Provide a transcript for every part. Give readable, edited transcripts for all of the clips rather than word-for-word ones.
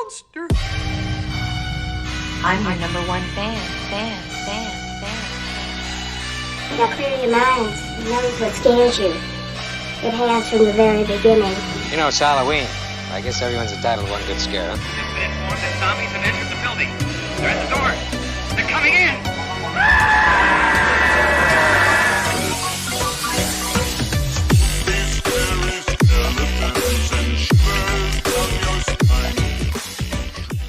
monster. I'm your number one fan. Now clear your minds. Notice what scares you. It has from the very beginning. You know, it's Halloween. I guess everyone's entitled to one good scare, huh? Just been informed that zombies have entered the building. They're at the door. They're coming in.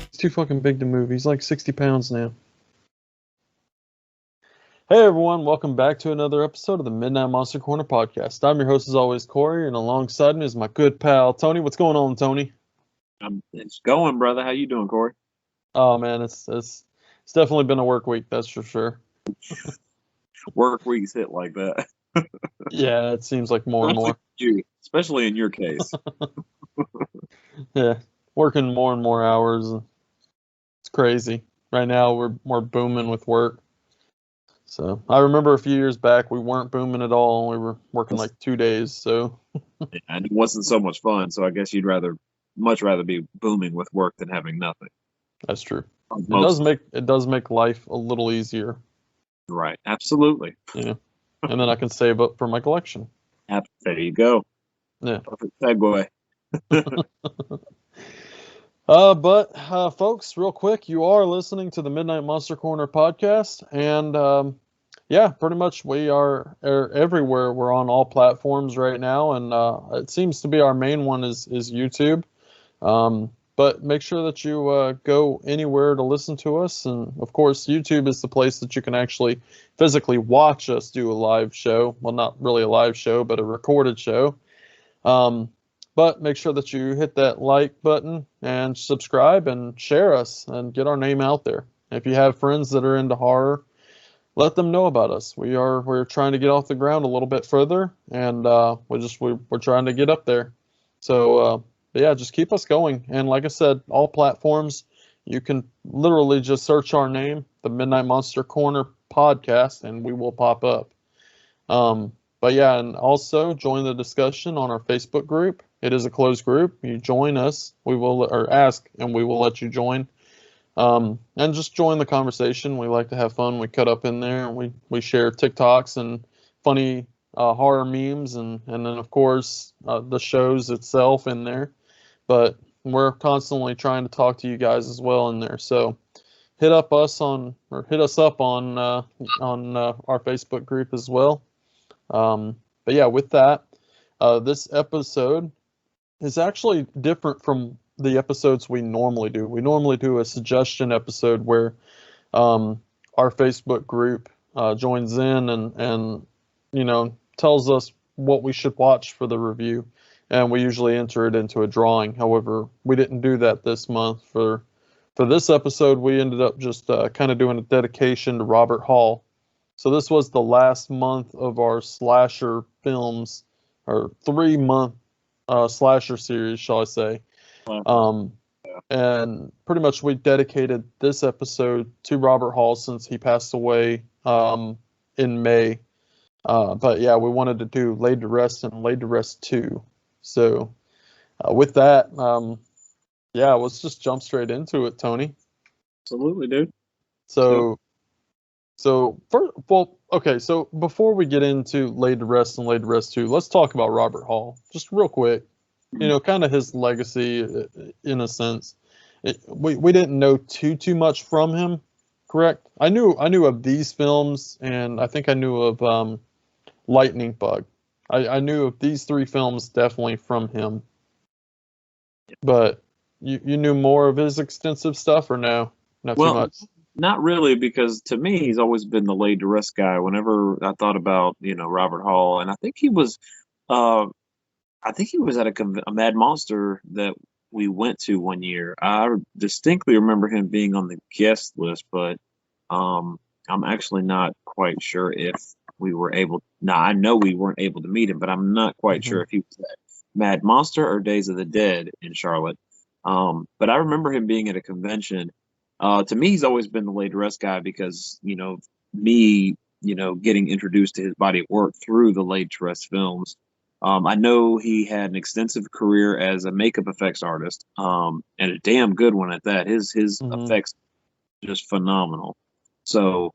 It's too fucking big to move. He's like 60 pounds now. Hey everyone, welcome back to another episode of the Midnight Monster Corner podcast. I'm your host as always, Corey, and alongside me is my good pal, Tony. What's going on, Tony? It's going, brother. How you doing, Corey? Oh man, it's definitely been a work week, that's for sure. Work weeks hit like that. Yeah, it seems like more and more. Especially in your case. Yeah, working more and more hours. It's crazy. Right now we're booming with work. So I remember a few years back we weren't booming at all. We were working like 2 days. So And it wasn't so much fun. So I guess you'd much rather be booming with work than having nothing. that's true. It does make life a little easier. Right. Absolutely. Yeah. And then I can save up for my collection. There you go. Yeah. Perfect segue. But folks, real quick, you are listening to the Midnight Monster Corner podcast, and yeah, pretty much we are everywhere. We're on all platforms right now, and it seems to be our main one is YouTube. But make sure that you go anywhere to listen to us, and of course, YouTube is the place that you can actually physically watch us do a live show. Well, not really a live show, but a recorded show. But make sure that you hit that like button and subscribe and share us and get our name out there. If you have friends that are into horror, let them know about us. We're trying to get off the ground a little bit further, and we're trying to get up there. So yeah, just keep us going. And like I said, all platforms, you can literally just search our name, the Midnight Monster Corner podcast, and we will pop up. But yeah, and also join the discussion on our Facebook group. It is a closed group. You join us, or ask, and we will let you join. And just join the conversation. We like to have fun. We cut up in there, and we share TikToks and funny horror memes, and then of course the shows itself in there. But we're constantly trying to talk to you guys as well in there. So hit us up on our Facebook group as well. But yeah, with that, this episode is actually different from the episodes we normally do. We normally do a suggestion episode where our Facebook group joins in and tells us what we should watch for the review, and we usually enter it into a drawing. However, we didn't do that this month. For this episode, we ended up just kind of doing a dedication to Robert Hall. So this was the last month of our slasher films, or 3-month slasher series, shall I say. And pretty much we dedicated this episode to Robert Hall since he passed away in May. But yeah, we wanted to do Laid to Rest and Laid to Rest 2. So with that, yeah, let's just jump straight into it, Tony. Absolutely, dude. So before we get into Laid to Rest and Laid to Rest 2, let's talk about Robert Hall, just real quick. Kind of his legacy in a sense. We didn't know too much from him, correct? I knew of these films, and I think I knew of Lightning Bug. I knew of these 3 films definitely from him. But you knew more of his extensive stuff, or no? Not too much? Not really, because to me, he's always been the laid to rest guy. Whenever I thought about, Robert Hall, and I think he was at a Mad Monster that we went to one year. I distinctly remember him being on the guest list, but I'm actually not quite sure if we were able. Now, I know we weren't able to meet him, but I'm not quite sure if he was at Mad Monster or Days of the Dead in Charlotte. But I remember him being at a convention. To me, he's always been the laid to rest guy because, me, getting introduced to his body of work through the laid to rest films. I know he had an extensive career as a makeup effects artist, and a damn good one at that. His Hmm. effects just phenomenal. So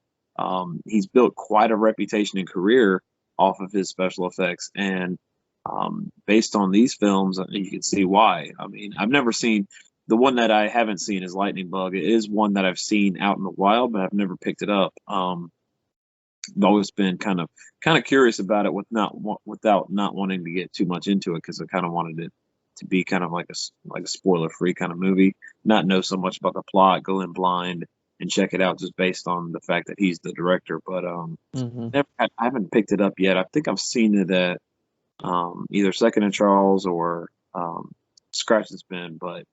he's built quite a reputation and career off of his special effects, and based on these films, you can see why. I mean, I've never seen the one that I haven't seen is Lightning Bug. It is one that I've seen out in the wild, but I've never picked it up. I've always been kind of curious about it without not wanting to get too much into it because I kind of wanted it to be kind of like a spoiler free kind of movie, not know so much about the plot, go in blind and check it out just based on the fact that he's the director. But Hmm. I haven't picked it up yet. I think I've seen it at either Second and Charles or Scratch and Spin. But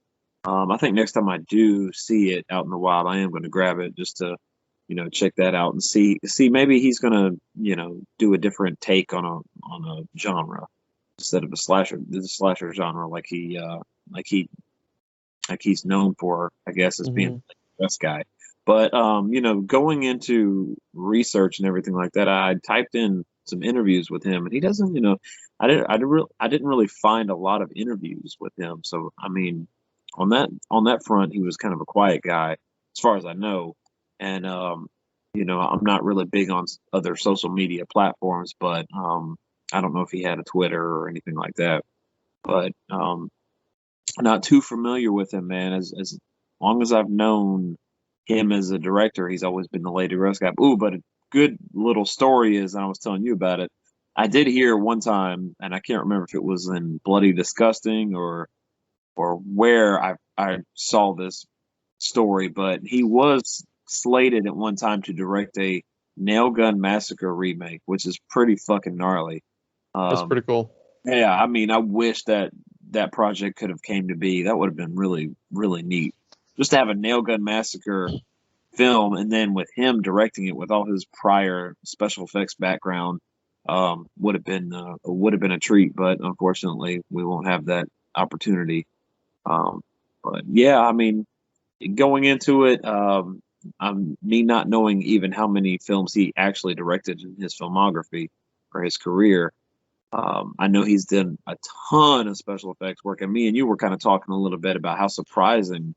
I think next time I do see it out in the wild, I am going to grab it just to check that out and see maybe he's gonna do a different take on a genre instead of the slasher genre like he like he's known for, I guess, as being Hmm. the best guy. But going into research and everything like that, I typed in some interviews with him, and he doesn't, I didn't really find a lot of interviews with him. So I mean, on that front, he was kind of a quiet guy, as far as I know. And I'm not really big on other social media platforms, but I don't know if he had a Twitter or anything like that. But not too familiar with him, man. As long as I've known him as a director, he's always been the Lady Rust guy. Ooh, but a good little story is, and I was telling you about it. I did hear one time, and I can't remember if it was in Bloody Disgusting or where I saw this story, but he was slated at one time to direct a Nail Gun Massacre remake, which is pretty fucking gnarly. That's Um, pretty cool. yeah, I mean, I wish that project could have came to be. That would have been really, really neat. Just to have a Nail Gun Massacre film, and then with him directing it with all his prior special effects background, would have been a treat. But unfortunately, we won't have that opportunity. Um, but yeah, I mean, going into it, I'm me not knowing even how many films he actually directed in his filmography or his career. I know he's done a ton of special effects work, and me and you were kind of talking a little bit about how surprising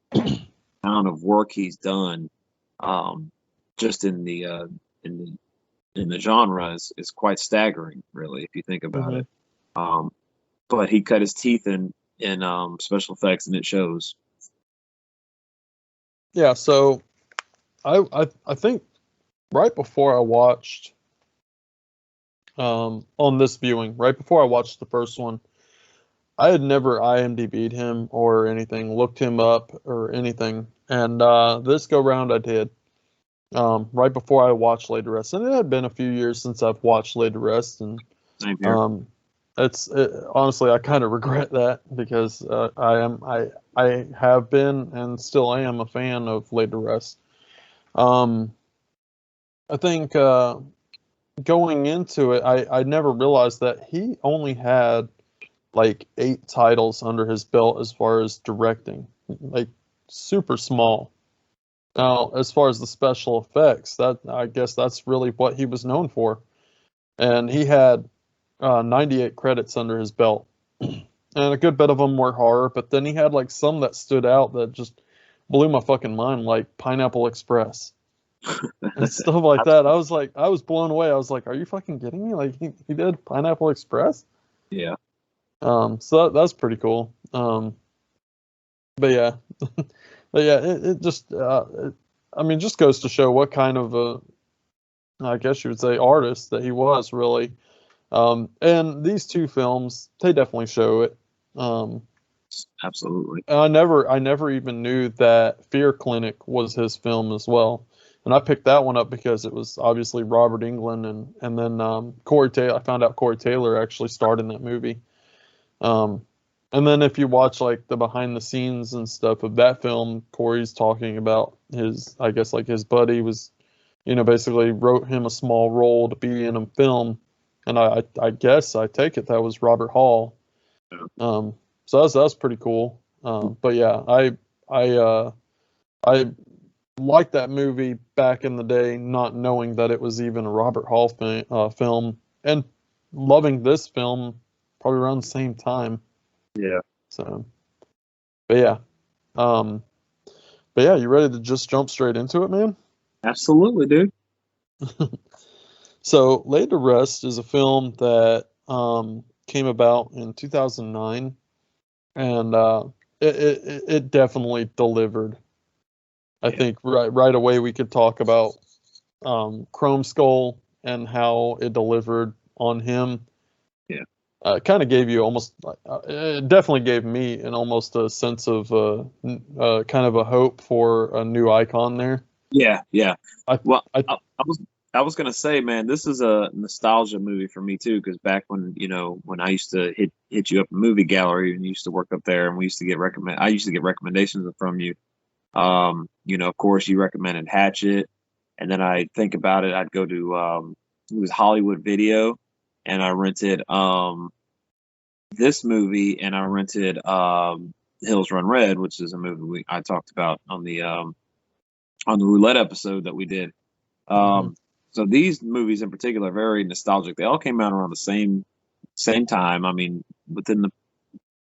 amount of work he's done, um, just in the genre is quite staggering, really, if you think about Hmm. it. Um, but he cut his teeth in special effects, and it shows. Yeah. So I think right before I watched on this viewing, right before I watched the first one, I had never IMDb'd him or anything, looked him up or anything, and this go round I did. Right before I watched Laid to Rest, and it had been a few years since I've watched Laid to Rest, and Same here. um, honestly I kind of regret that because I have been and still am a fan of Laid to Rest. Um, I think going into it, I never realized that he only had like 8 titles under his belt as far as directing, like super small. Now, as far as the special effects, that I guess that's really what he was known for. And he had 98 credits under his belt, and a good bit of them were horror. But then he had like some that stood out that just blew my fucking mind, like Pineapple Express and stuff like that. I was blown away. I was like, are you fucking kidding me? Like he did Pineapple Express. Yeah. So that's pretty cool. But yeah, but yeah, it just I mean, just goes to show what kind of a, I guess you would say, artist that he was really. And these 2 films, they definitely show it. Um, Absolutely. I never even knew that Fear Clinic was his film as well. And I picked that one up because it was obviously Robert Englund and then Corey Taylor. I found out Corey Taylor actually starred in that movie. Um, and then if you watch like the behind the scenes and stuff of that film, Corey's talking about his, I guess like his buddy was, basically wrote him a small role to be in a film, and I guess I take it that was Robert Hall. Um, so that's pretty cool. But yeah, I liked that movie back in the day, not knowing that it was even a Robert Hall film, and loving this film probably around the same time. Yeah. So, but yeah, you ready to just jump straight into it, man? Absolutely, dude. So, Laid to Rest is a film that came about in 2009, and it definitely delivered. I think right away we could talk about Chromeskull and how it delivered on him. Yeah. Kind of gave you almost, it definitely gave me almost a sense of kind of a hope for a new icon there. Yeah, yeah. I, Well, I, I was gonna say, man, this is a nostalgia movie for me too, because back when I used to hit you up a movie gallery and you used to work up there, and we used to get I used to get recommendations from you. Of course, you recommended Hatchet, and then I think about it, I'd go to it was Hollywood Video, and I rented this movie, and I rented Hills Run Red, which is a movie I talked about on the roulette episode that we did. So these movies in particular are very nostalgic. They all came out around the same time. I mean, within a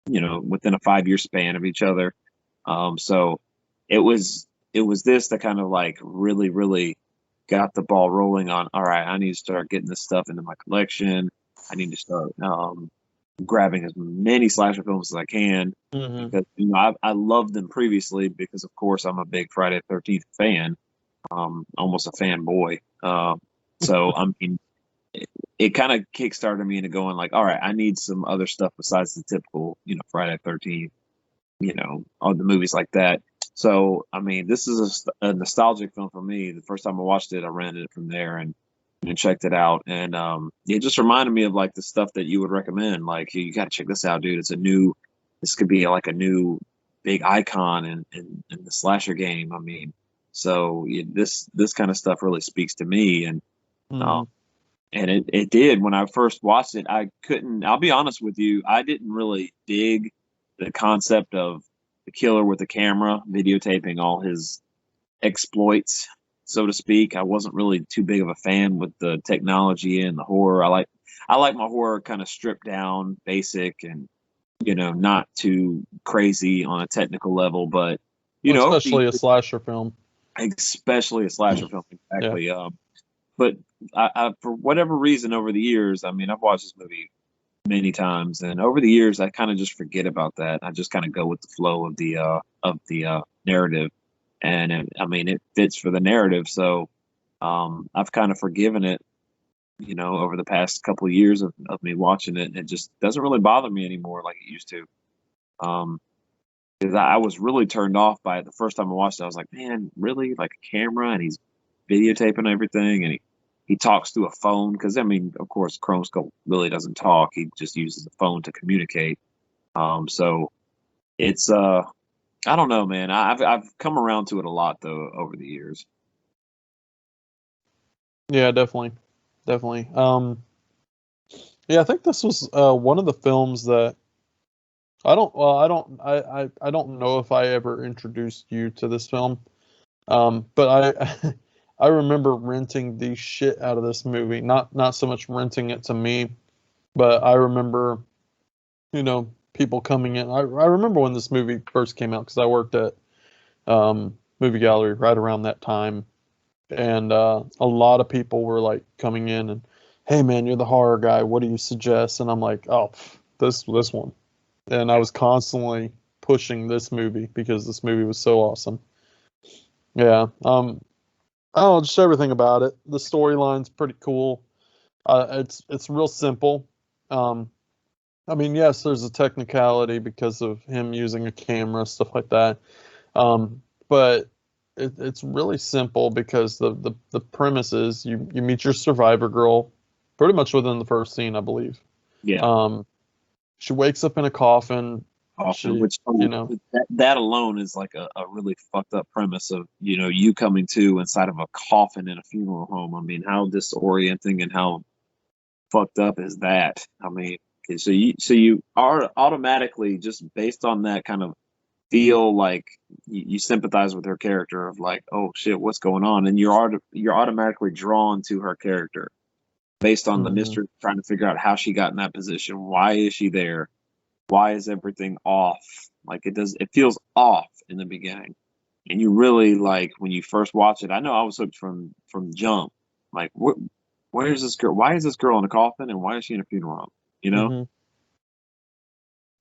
5-year span of each other. So it was this that kind of like really, really got the ball rolling on, all right, I need to start getting this stuff into my collection. I need to start grabbing as many slasher films as I can, because I loved them previously because of course I'm a big Friday the 13th fan, almost a fanboy. So I mean, it kind of kickstarted me into going like, all right, I need some other stuff besides the typical, Friday the 13th, all the movies like that. So, I mean, this is a nostalgic film for me. The first time I watched it, I rented it from there and checked it out. And it just reminded me of like the stuff that you would recommend. Like, you got to check this out, dude. This could be like a new big icon in the slasher game. I mean, so this kind of stuff really speaks to me. And it did. When I first watched it, I'll be honest with you, I didn't really dig the concept of the killer with the camera videotaping all his exploits, so to speak. I wasn't really too big of a fan with the technology and the horror. I like my horror kind of stripped down, basic, and not too crazy on a technical level, but especially a slasher film. Especially a slasher film, exactly. Yeah. But I, for whatever reason, over the years, I mean, I've watched this movie many times, and over the years, I kind of just forget about that. I just kind of go with the flow of the narrative, and it fits for the narrative. So I've kind of forgiven it, over the past couple of years of me watching it. It just doesn't really bother me anymore like it used to. Because I was really turned off by it the first time I watched it. I was like, man, really? Like a camera, and he's videotaping everything, and he talks through a phone, because I mean, of course, Chromeskull really doesn't talk. He just uses the phone to communicate. So it's I don't know, man. I've come around to it a lot though over the years. Yeah, definitely. Yeah, I think this was one of the films that I don't know if I ever introduced you to this film. But I remember renting the shit out of this movie. Not so much renting it to me, but I remember, people coming in. I remember when this movie first came out, because I worked at movie gallery right around that time, and a lot of people were like coming in and, hey man, you're the horror guy. What do you suggest? And I'm like, oh, this one. And I was constantly pushing this movie because this movie was so awesome. Yeah. I don't know, just everything about it. The storyline's pretty cool. It's real simple. I mean, yes, there's a technicality because of him using a camera, stuff like that. But it's really simple because the premise is you meet your survivor girl pretty much within the first scene, I believe. Yeah. She wakes up in a coffin. Which that alone is like a really fucked up premise of you coming to inside of a coffin in a funeral home. I mean, how disorienting and how fucked up is that? I mean, so you are automatically, just based on that, kind of feel like you sympathize with her character of like, oh shit, what's going on, and you're automatically drawn to her character. based on the Mhm. mystery, trying to figure out how she got in that position. Why is she there? Why is everything off? Like it feels off in the beginning. And you really like when you first watch it. I know I was hooked from the jump. Like, where is this girl? Why is this girl in a coffin, and why is she in a funeral home? You know? Mhm.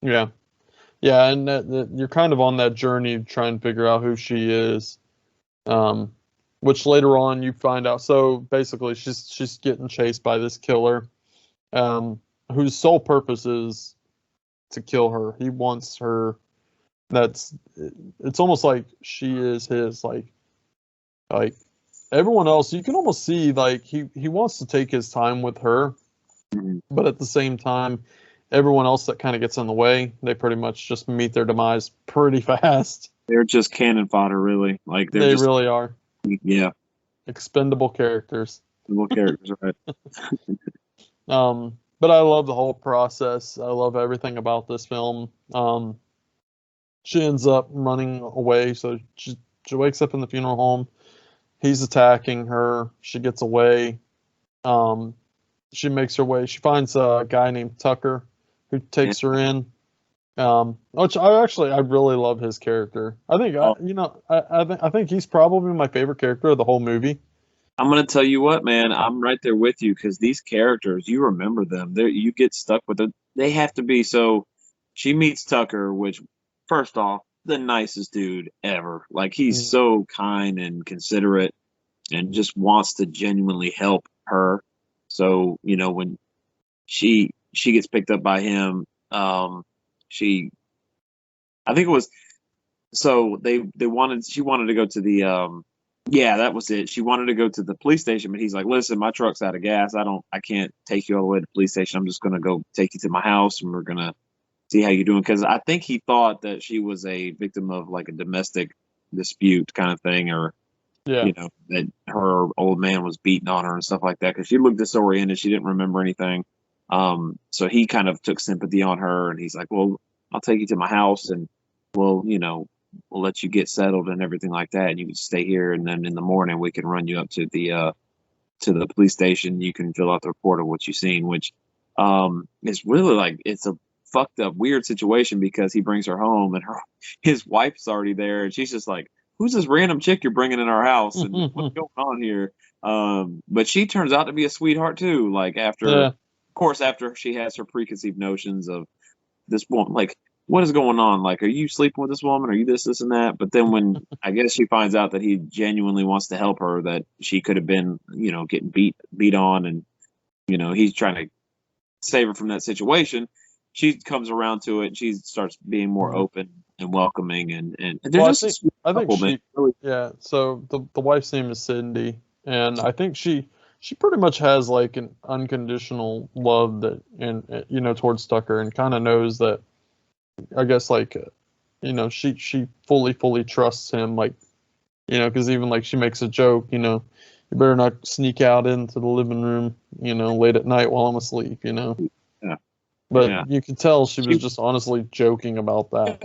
Yeah. Yeah, and you're kind of on that journey to try and figure out who she is. Um, which later on you find out. So basically, she's getting chased by this killer, um, whose sole purpose is to kill her. He wants her. That's it's almost like she is his like everyone else. You can almost see like he wants to take his time with her, Mhm. but at the same time, everyone else that kind of gets in the way, they pretty much just meet their demise pretty fast. They're just cannon fodder, really. Like they're They just really are yeah, expendable characters. little characters, right? But I love the whole process. I love everything about this film. She ends up running away, so she wakes up in the funeral home. He's attacking her. She gets away. Um, she makes her way. She finds a guy named Tucker who takes her in. Which I really love his character. I think Oh, I think he's probably my favorite character of the whole movie. I'm gonna tell you what, man. I'm right there with you because these characters, you remember them. You get stuck with them. They have to be so. She meets Tucker, which, first off, the nicest dude ever. Like he's Mm, so kind and considerate, and just wants to genuinely help her. So when she gets picked up by him, she I think it was so they wanted she wanted to go to the yeah, that was it. She wanted to go to the police station, but he's like, "Listen, my truck's out of gas. I can't take you all the way to the police station. I'm just gonna go take you to my house, and we're gonna see how you're doing." Because I think he thought that she was a victim of like a domestic dispute kind of thing, or yeah. that her old man was beating on her and stuff like that. Because she looked disoriented, she didn't remember anything. So he kind of took sympathy on her, and he's like, "Well, I'll take you to my house, and we'll we'll let you get settled and everything like that, and you can stay here, and then in the morning we can run you up to the police station. You can fill out the report of what you've seen," which is really like it's a fucked up weird situation because he brings her home and his wife's already there, and she's just like, "Who's this random chick you're bringing in our house, and what's going on here?" But she turns out to be a sweetheart too. Like after, Yeah. of course, after she has her preconceived notions of this woman, like what is going on? Like, are you sleeping with this woman? Are you this, and that? But then when I guess she finds out that he genuinely wants to help her, that she could have been, getting beat on, and he's trying to save her from that situation. She comes around to it, and she starts being more Mhm. open and welcoming, and they're Well, just a sweet I think couple, man. she Really, yeah. So the wife's name is Cindy, and I think she pretty much has like an unconditional love that and towards Tucker, and kind of knows that I guess like she fully trusts him, like because even like she makes a joke, you better not sneak out into the living room late at night while I'm asleep. yeah, But yeah. you could tell she was She, just honestly joking about that.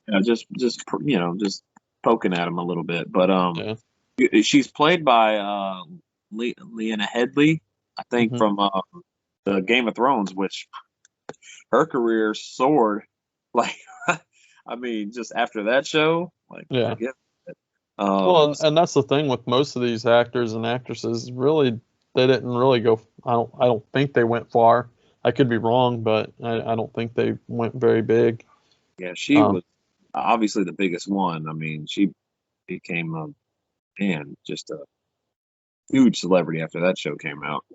yeah, just poking at him a little bit, but Yeah. she's played by Leanna Headley, I think, Hmm. from the Game of Thrones, which her career soared. Like, I mean, just after that show, like, Yeah. forget it. Well, and that's the thing with most of these actors and actresses. Really, they didn't really go. I don't think they went far. I could be wrong, but I don't think they went very big. Yeah, she Um, was obviously the biggest one. I mean, she became a man, just a huge celebrity after that show came out.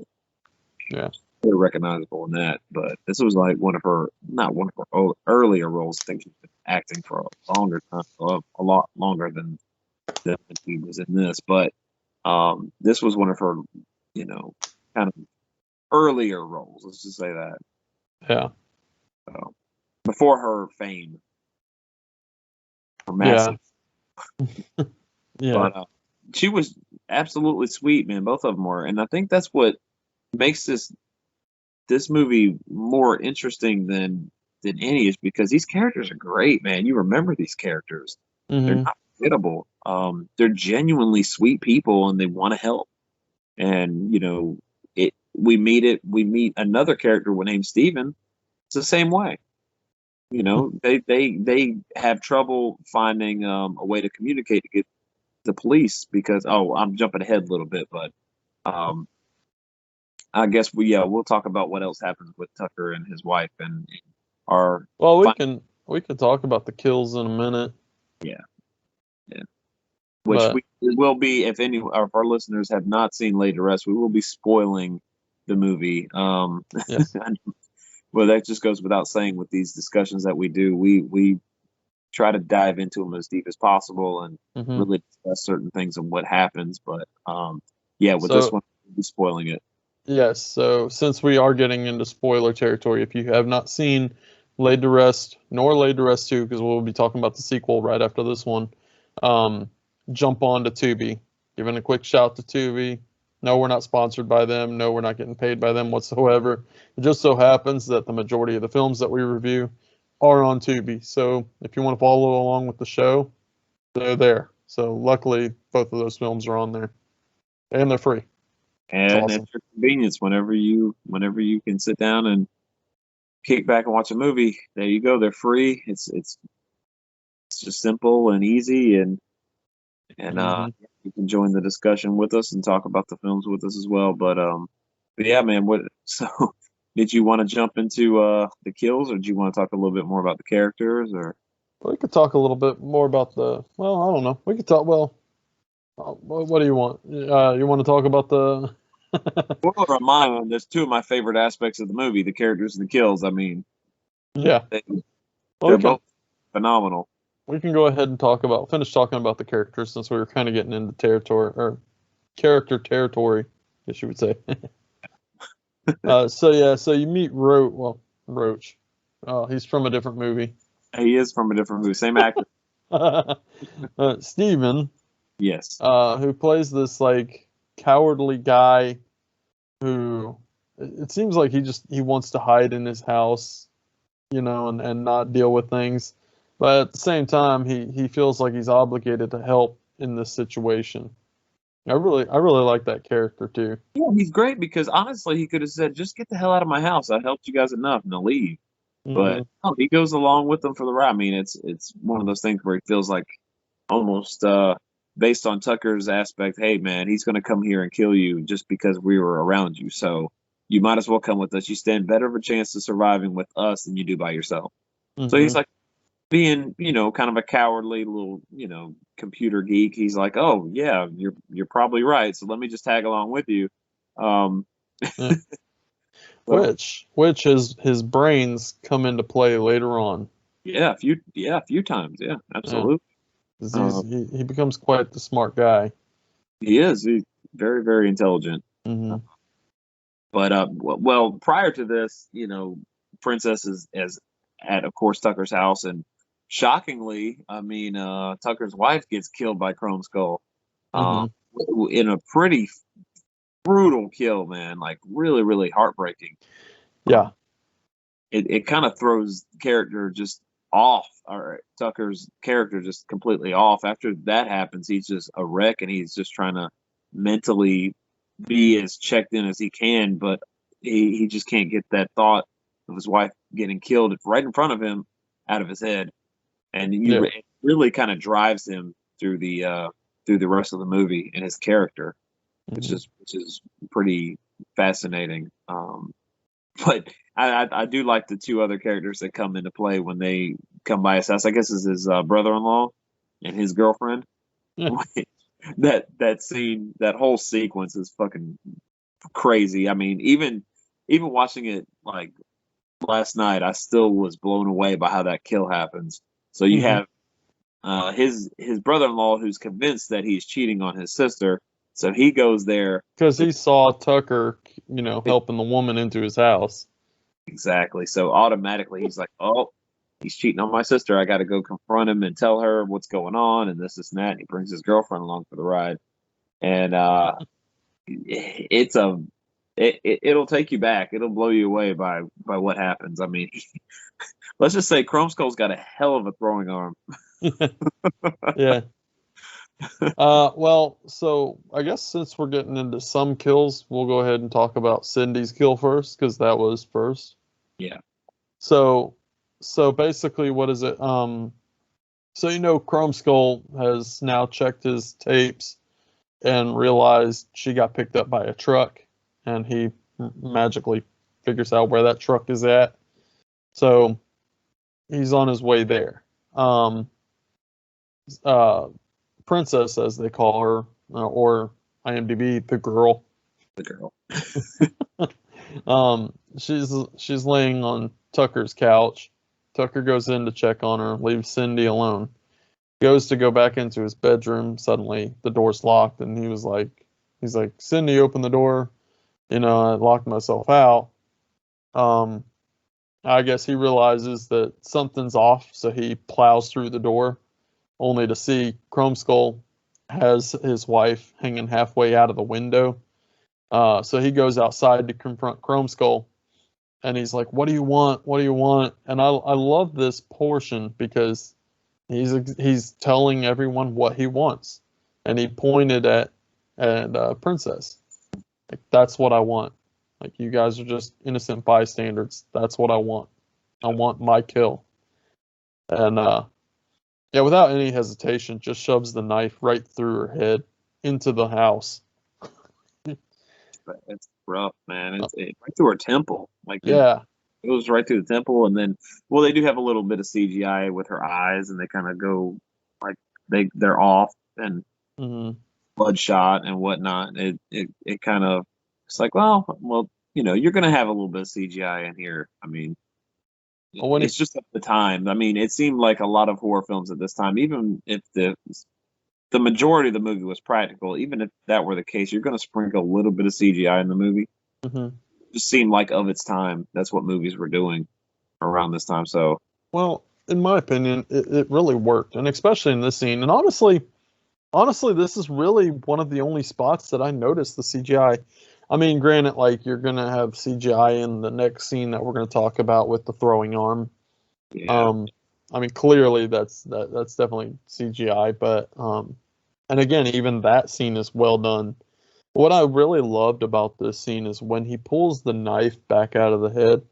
yeah. Very recognizable in that, but this was like one of her, not one of her earlier roles. I think she's been acting for a longer time, a lot longer than she was in this. But this was one of her, you know, kind of earlier roles. Let's just say that. Yeah. So, before her fame, her Yeah. massive. Yeah. But she was absolutely sweet, man. Both of them were, and I think that's what makes this movie more interesting than any is because these characters are great, man. You remember these characters. They're Hmm. not forgettable. They're genuinely sweet people and they want to help. And, it we meet another character named Steven. It's the same way. You know, they have trouble finding a way to communicate to get the police because I'm jumping ahead a little bit, but I guess we'll talk about what else happens with Tucker and his wife and our. Well, we can talk about the kills in a minute. Yeah. Which But, we will be, if any of our listeners have not seen Laid to Rest, we will be spoiling the movie. yes. Well, that just goes without saying with these discussions that we do. We try to dive into them as deep as possible and really discuss certain things and what happens. But with this one, we'll be spoiling it. Yes. So since we are getting into spoiler territory, if you have not seen Laid to Rest nor Laid to Rest 2, because we'll be talking about the sequel right after this one, jump on to Tubi. Giving a quick shout to Tubi. No, we're not sponsored by them. No, we're not getting paid by them whatsoever. It just so happens that the majority of the films that we review are on Tubi. So if you want to follow along with the show, they're there. So luckily, both of those films are on there, and they're free. And awesome. At your convenience, whenever you can sit down and kick back and watch a movie, there you go. They're free. It's just simple and easy, and you can join the discussion with us and talk about the films with us as well. But yeah, man. So did you want to jump into the kills, or do you want to talk a little bit more about the characters, or? We could talk a little bit more about I don't know. We could talk. Well, what do you want? You want to talk about the? Well, remind there's two of my favorite aspects of the movie: the characters and the kills. I mean, Yeah, they're both phenomenal. We can go ahead and finish talking about the characters since we were kind of getting into character territory, I guess you would say. So you meet Roach. He's from a different movie. He is from a different movie, same actor. Steven. Yes. Who plays this like cowardly guy who it seems like he wants to hide in his house, and not deal with things. But at the same time, he feels like he's obligated to help in this situation. I really like that character too. Yeah, he's great because honestly, he could have said, "Just get the hell out of my house. I helped you guys enough, and to leave." But no, he goes along with them for the ride. I mean, it's one of those things where he feels like almost based on Tucker's aspect. Hey, man, he's going to come here and kill you just because we were around you. So you might as well come with us. You stand better of a chance of surviving with us than you do by yourself. So he's like, being, kind of a cowardly little, computer geek. He's like, oh yeah, you're probably right. So let me just tag along with you. Yeah. Which his brains come into play later on. Yeah, a few times. Yeah, absolutely. Yeah. He becomes quite the smart guy. He is. He's very, very intelligent. But well, prior to this, Princess is at, of course, Tucker's house, and shockingly, I mean, Tucker's wife gets killed by Chromeskull in a pretty brutal kill, man. Like really, really heartbreaking. Yeah. It kind of throws character just off, or Tucker's character just completely off. After that happens, he's just a wreck, and he's just trying to mentally be as checked in as he can, but he just can't get that thought of his wife getting killed right in front of him out of his head. And it really kind of drives him through the rest of the movie and his character, which is pretty fascinating. But I do like the two other characters that come into play when they come by his house. I guess is his brother-in-law and his girlfriend. Yeah. That scene, that whole sequence is fucking crazy. I mean, even watching it like last night, I still was blown away by how that kill happens. So you have his brother-in-law who's convinced that he's cheating on his sister. So he goes there because he saw Tucker, helping the woman into his house. Exactly. So automatically he's like, "Oh, he's cheating on my sister. I got to go confront him and tell her what's going on and this and that." And he brings his girlfriend along for the ride, and it'll take you back. It'll blow you away by what happens. I mean, let's just say Chromeskull's got a hell of a throwing arm. Yeah. Well, so I guess since we're getting into some kills, we'll go ahead and talk about Cindy's kill first, because that was first. Yeah. So, so basically, what is it? So Chromeskull has now checked his tapes and realized she got picked up by a truck, and he magically figures out where that truck is at. So he's on his way there. Um, uh, Princess, as they call her, or IMDb, the girl. The girl. She's laying on Tucker's couch. Tucker goes in to check on her, leaves Cindy alone. Goes to go back into his bedroom. Suddenly, the door's locked, and he's like, Cindy, open the door. I locked myself out. Um, I guess he realizes that something's off, so he plows through the door, only to see Chromeskull has his wife hanging halfway out of the window. So he goes outside to confront Chromeskull, and he's like, "What do you want? What do you want?" And I love this portion because he's telling everyone what he wants, and he pointed at Princess. Like, that's what I want. Like, you guys are just innocent bystanders. That's what I want. I want my kill. And yeah, without any hesitation, just shoves the knife right through her head into the house. But it's rough, man. It's right through her temple. Like Yeah. it goes right through the temple, and then they do have a little bit of CGI with her eyes, and they kind of go like they're off and hmm bloodshot and whatnot. It kind of, it's like, well, you're gonna have a little bit of CGI in here. I mean, Well, when it's just at the time. I mean, it seemed like a lot of horror films at this time, even if the majority of the movie was practical, even if that were the case, you're going to sprinkle a little bit of CGI in the movie. hmm It just seemed like of its time, that's what movies were doing around this time. So, Well, in my opinion, it really worked, and especially in this scene. And honestly, this is really one of the only spots that I noticed the CGI. I mean, granted, like, you're gonna have CGI in the next scene that we're gonna talk about with the throwing arm. yeah, I mean, clearly that's definitely CGI, but and again, even that scene is well done. What I really loved about this scene is when he pulls the knife back out of the head.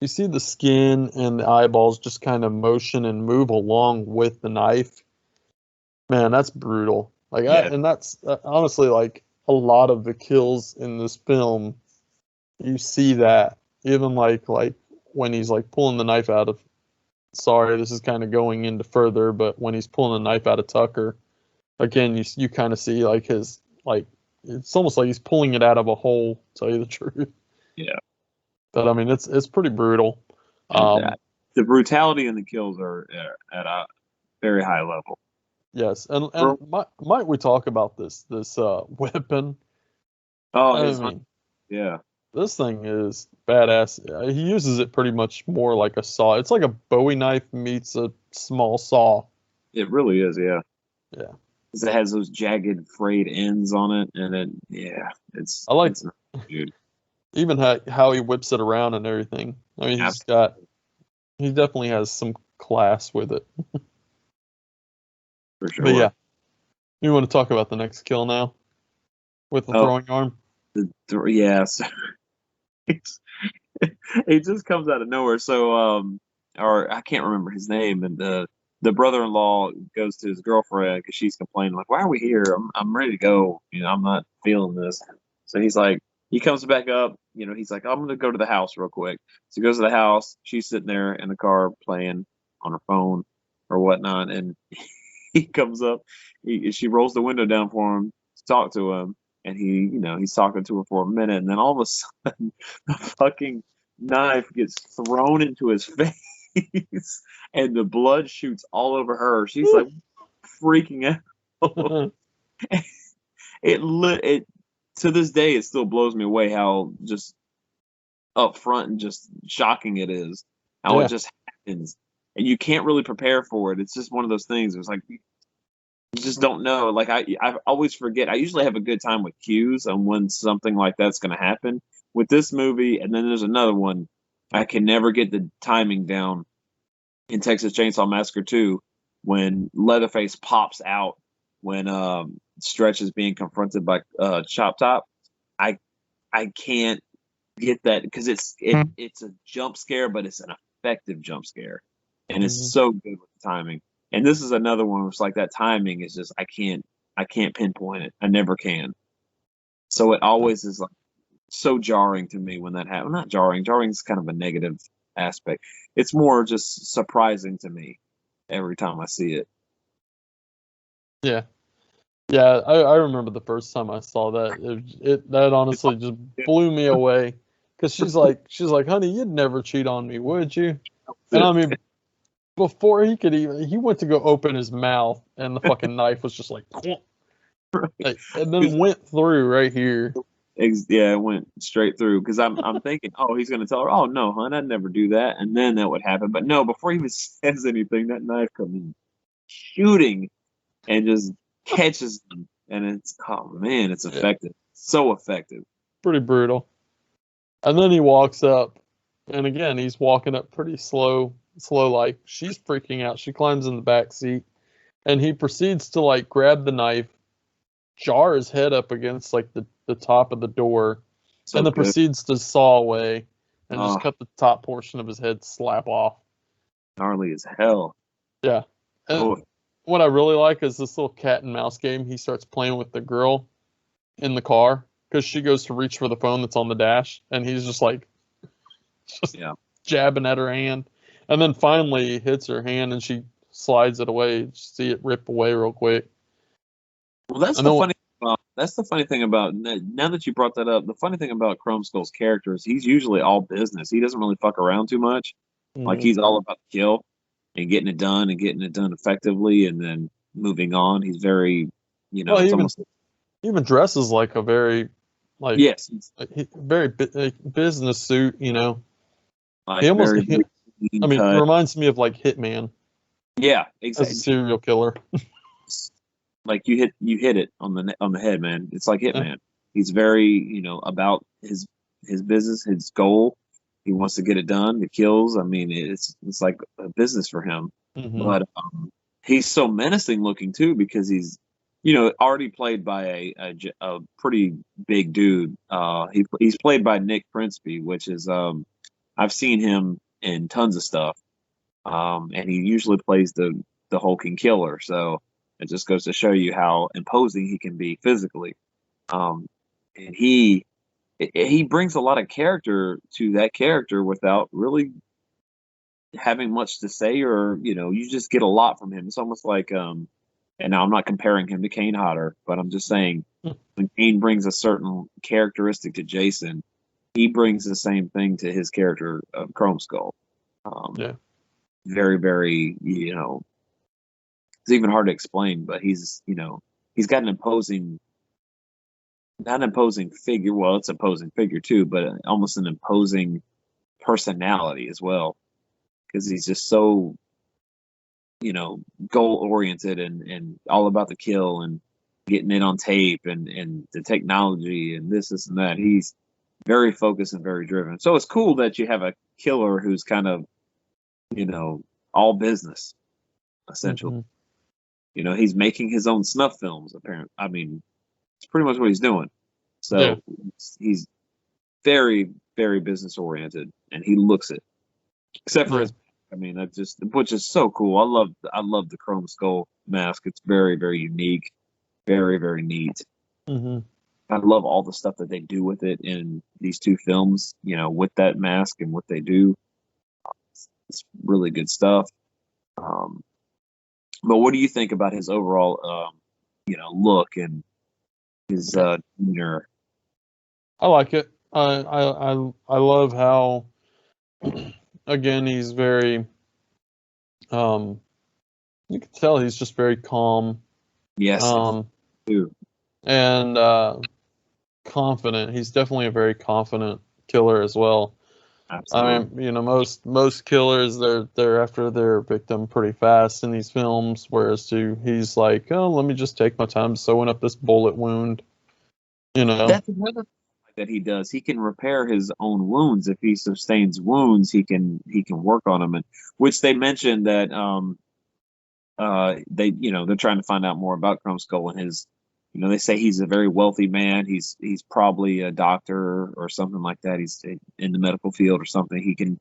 You see the skin and the eyeballs just kind of motion and move along with the knife. Man, that's brutal. Like, yeah, and that's honestly, like, a lot of the kills in this film. You see that even like when he's like pulling the knife out of. Sorry, this is kind of going into further, but when he's pulling the knife out of Tucker, again, you kind of see like his like it's almost like he's pulling it out of a hole. To tell you the truth. yeah. But I mean, it's pretty brutal. And Um, the brutality in the kills are at a very high level. yes, and might we talk about this weapon? Oh, I his mean, yeah, this thing is badass. He uses it pretty much more like a saw. It's like a Bowie knife meets a small saw. it really is. Yeah, Yeah, 'cause it has those jagged, frayed ends on it, and I like it's dude. even how he whips it around and everything. I mean, he definitely has some class with it. For But sure. yeah, you want to talk about the next kill now with the Oh, throwing arm? yeah. So it just comes out of nowhere. So, or I can't remember his name, and the brother-in-law goes to his girlfriend because she's complaining, like, "Why are we here? I'm ready to go. I'm not feeling this." So he's like, he comes back up. He's like, "I'm gonna go to the house real quick." So he goes to the house. She's sitting there in the car playing on her phone or whatnot, and he comes up. She rolls the window down for him to talk to him, and he's talking to her for a minute, and then all of a sudden, the fucking knife gets thrown into his face, and the blood shoots all over her. She's like freaking out. It to this day, it still blows me away how just upfront and just shocking it is. How it Yeah, just happens, and you can't really prepare for it. It's just one of those things. It's like you just don't know. Like I always forget. I usually have a good time with cues on when something like that's going to happen. With this movie, and then there's another one. I can never get the timing down in Texas Chainsaw Massacre 2 when Leatherface pops out when Stretch is being confronted by Chop Top. I can't get that because it's a jump scare, but it's an effective jump scare, and it's Mhm. so good with the timing. And this is another one where it's like that timing is just I can't pinpoint it. I never can. So it always is like so jarring to me when that happens. Not jarring. Jarring is kind of a negative aspect. It's more just surprising to me every time I see it. Yeah. Yeah, I remember the first time I saw that. That honestly just blew me away. Cause she's like, honey, you'd never cheat on me, would you? And I mean, before he could even, he went to go open his mouth, and the fucking knife was just like, and then went through right here. Yeah, it went straight through because I'm thinking, oh, he's gonna tell her, oh no, hon, I'd never do that, and then that would happen. But no, before he even says anything, that knife comes shooting and just catches him, and it's oh man, it's Yeah, effective, so effective. pretty brutal. And then he walks up, and again, he's walking up pretty slow like. She's freaking out. She climbs in the back seat, and he proceeds to like grab the knife, jar his head up against like the top of the door, So and then good. proceeds to saw away and just Oh, cut the top portion of his head slap off. gnarly as hell. Yeah. And Oh, what I really like is this little cat and mouse game. He starts playing with the girl in the car because she goes to reach for the phone that's on the dash, and he's just like just yeah. jabbing at her hand, and then finally he hits her hand and she slides it away. You see it rip away real quick. Well, that's And the then funny. That's the funny thing about now that you brought that up. The funny thing about Chromeskull's character is he's usually all business. He doesn't really fuck around too much. Like Mhm. he's all about the kill and getting it done effectively, and then moving on. He's very, Well, it's almost he even dresses like a very like yes, very business suit. He like almost very, very I clean mean, cut. reminds me of like Hitman Yeah, as a exactly. serial killer. Like you hit it on the head, man. It's like Yeah. Hitman. He's very, about his business, his goal. He wants to get it done. The kills. I mean, it's like a business for him. Hmm. But he's so menacing looking too because he's, already played by a pretty big dude. He's played by Nick Prinsby, which is I've seen him in tons of stuff. And he usually plays the hulking killer. So it just goes to show you how imposing he can be physically. Um, and he brings a lot of character to that character without really having much to say, or you just get a lot from him. It's almost like and now I'm not comparing him to Kane Hodder, but I'm just saying when Kane brings a certain characteristic to Jason, he brings the same thing to his character of Chrome Skull. Um, Yeah. very, very, it's even hard to explain, but he's got an imposing, not an imposing figure. Well, it's an imposing figure too, but almost an imposing personality as well, because he's just so, goal oriented and all about the kill and getting it on tape and the technology and this and that. He's very focused and very driven. So it's cool that you have a killer who's kind of, you know, all business essentially. Hmm. He's making his own snuff films, apparently. I mean, it's pretty much what he's doing. Yeah. So he's very, very business oriented, and he looks it. Except for Yeah. his, I mean, that just which is so cool. I love the Chrome Skull mask. It's very, very unique, very, very neat. Hmm. I love all the stuff that they do with it in these two films. With that mask and what they do, it's really good stuff. Um, but what do you think about his overall, look and his demeanor? I like it. I love how again he's very you can tell he's just very calm Yes, um too. and confident. He's definitely a very confident killer as well. I Absolutely. mean, most killers they're after their victim pretty fast in these films, whereas he's like, oh, let me just take my time sewing up this bullet wound. That's another thing that he does. He can repair his own wounds. If he sustains wounds, he can work on them, and which they mentioned that they're trying to find out more about Chromeskull and his, they say he's a very wealthy man. He's probably a doctor or something like that. He's in the medical field or something. He can,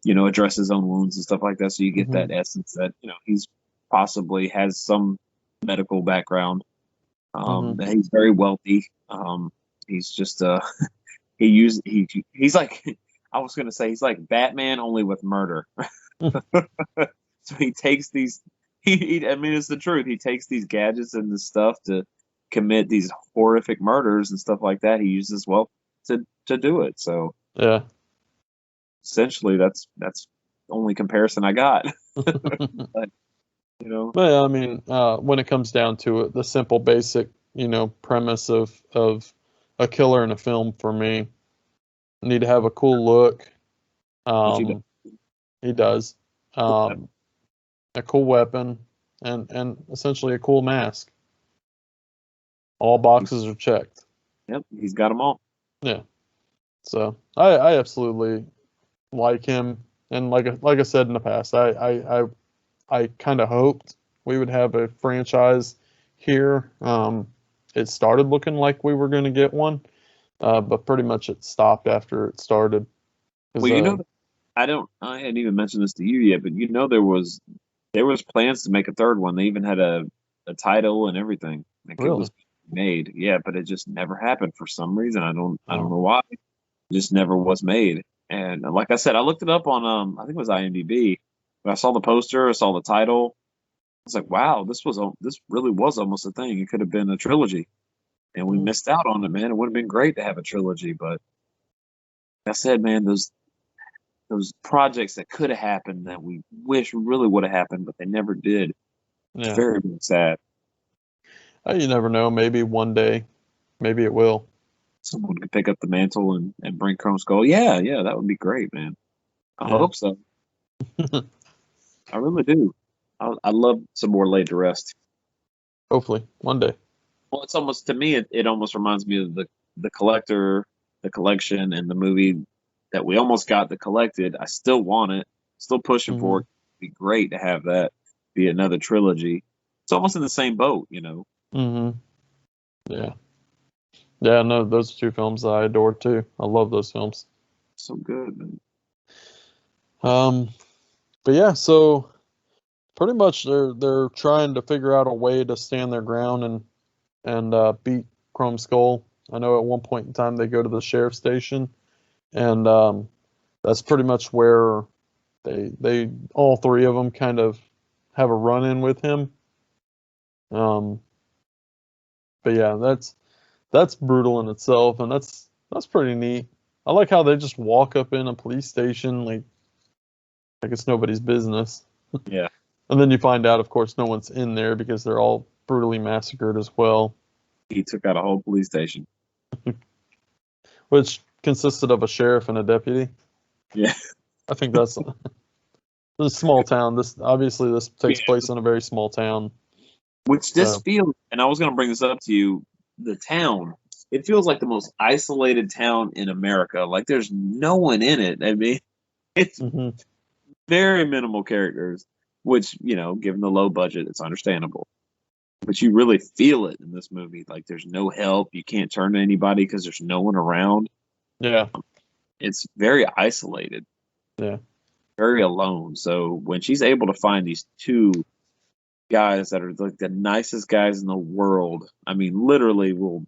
address his own wounds and stuff like that. So you get that essence that, he's possibly has some medical background. That he's very wealthy. He's just he's like, I was gonna say he's like Batman only with murder. So he takes these. I mean, it's the truth. He takes these gadgets and this stuff to commit these horrific murders and stuff like that. He uses wealth to do it. So yeah, essentially, that's the only comparison I got. But, But I mean, when it comes down to it, the simple, basic, premise of a killer in a film for me, need to have a cool look. He does. A cool weapon, and essentially a cool mask. All boxes are checked. Yep, he's got them all. Yeah. So I absolutely like him, and like I said in the past, I kind of hoped we would have a franchise here. It started looking like we were going to get one, but pretty much it stopped after it started. Well, I hadn't even mentioned this to you yet, but there was plans to make a third one. They even had a title and everything. Like really? It was made, yeah, but it just never happened for some reason. I don't know why. It just never was made. And like I said, I looked it up on I think it was IMDb. But I saw the poster, I saw the title. I was like, wow, this really was almost a thing. It could have been a trilogy, and we missed out on it, man. It would have been great to have a trilogy, but like I said, man, those projects that could have happened that we wish really would have happened, but they never did. It's very, very sad. You never know. Maybe one day, maybe it will. Someone could pick up the mantle and bring Chromeskull. Yeah, that would be great, man. I hope so. I really do. I love some more laid to rest. Hopefully, one day. Well, it's almost, to me, it almost reminds me of the Collector, the collection, and the movie that we almost got, The Collected. I still want it. Still pushing for it. It'd be great to have that be another trilogy. It's almost in the same boat, Yeah. Yeah, no, those two films I adore too. I love those films. So good, man. But yeah, so pretty much they're trying to figure out a way to stand their ground and beat Chromeskull. I know at one point in time they go to the sheriff's station, and that's pretty much where they all three of them kind of have a run-in with him. But yeah, that's brutal in itself, and that's pretty neat. I like how they just walk up in a police station like it's nobody's business. Yeah. And then you find out, of course, no one's in there because they're all brutally massacred as well. He took out a whole police station. Which consisted of a sheriff and a deputy. Yeah. I think that's a small town. This takes place in a very small town. Which feels, and I was going to bring this up to you, the town, it feels like the most isolated town in America. Like there's no one in it. I mean, it's very minimal characters, which, given the low budget, it's understandable. But you really feel it in this movie. Like there's no help. You can't turn to anybody because there's no one around. Yeah. It's very isolated. Yeah. Very alone. So when she's able to find these two guys that are like the nicest guys in the world, I mean, literally will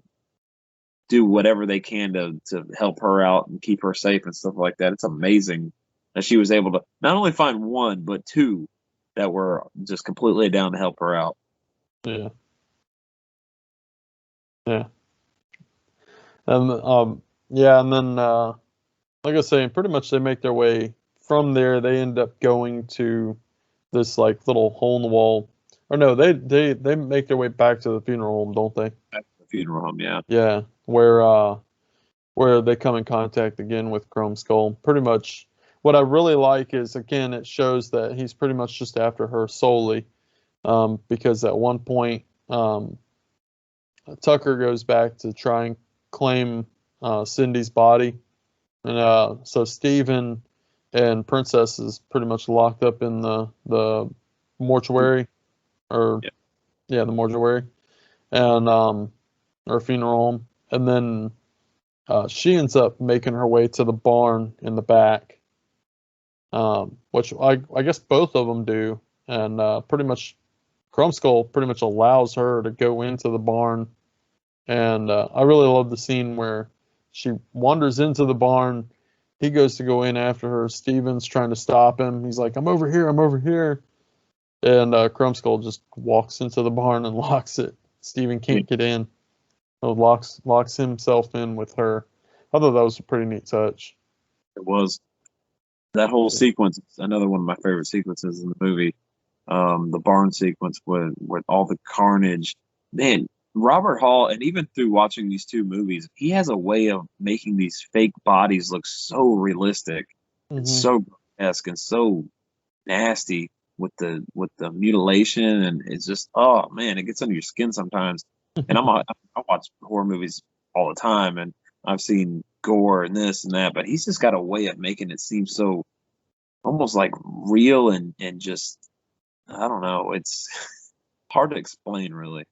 do whatever they can to help her out and keep her safe and stuff like that. It's amazing that she was able to not only find one, but two that were just completely down to help her out. Yeah. Yeah. And and then like I was saying, pretty much they make their way from there. They end up going to this like little hole in the wall. Or no, they make their way back to the funeral home, don't they? Back to the funeral home, yeah. Yeah, where they come in contact again with Chromeskull. Pretty much what I really like is, again, it shows that he's pretty much just after her solely. Because at one point, Tucker goes back to try and claim Cindy's body. And so Steven and Princess is pretty much locked up in the mortuary. or the mortuary, and or funeral home, and then she ends up making her way to the barn in the back, which I guess both of them do, and pretty much Chromeskull pretty much allows her to go into the barn, and I really love the scene where she wanders into the barn. He goes to go in after her. Steven's trying to stop him. He's like, I'm over here, I'm over here. And Chromeskull just walks into the barn and locks it. Steven can't get in. So locks himself in with her. I thought that was a pretty neat touch. It was. That whole sequence is another one of my favorite sequences in the movie. The barn sequence with all the carnage. Man, Robert Hall, and even through watching these two movies, he has a way of making these fake bodies look so realistic and so grotesque and so nasty with the mutilation, and it's just, oh man, it gets under your skin sometimes. And I watch horror movies all the time, and I've seen gore and this and that, but he's just got a way of making it seem so almost like real and just, I don't know, it's hard to explain really.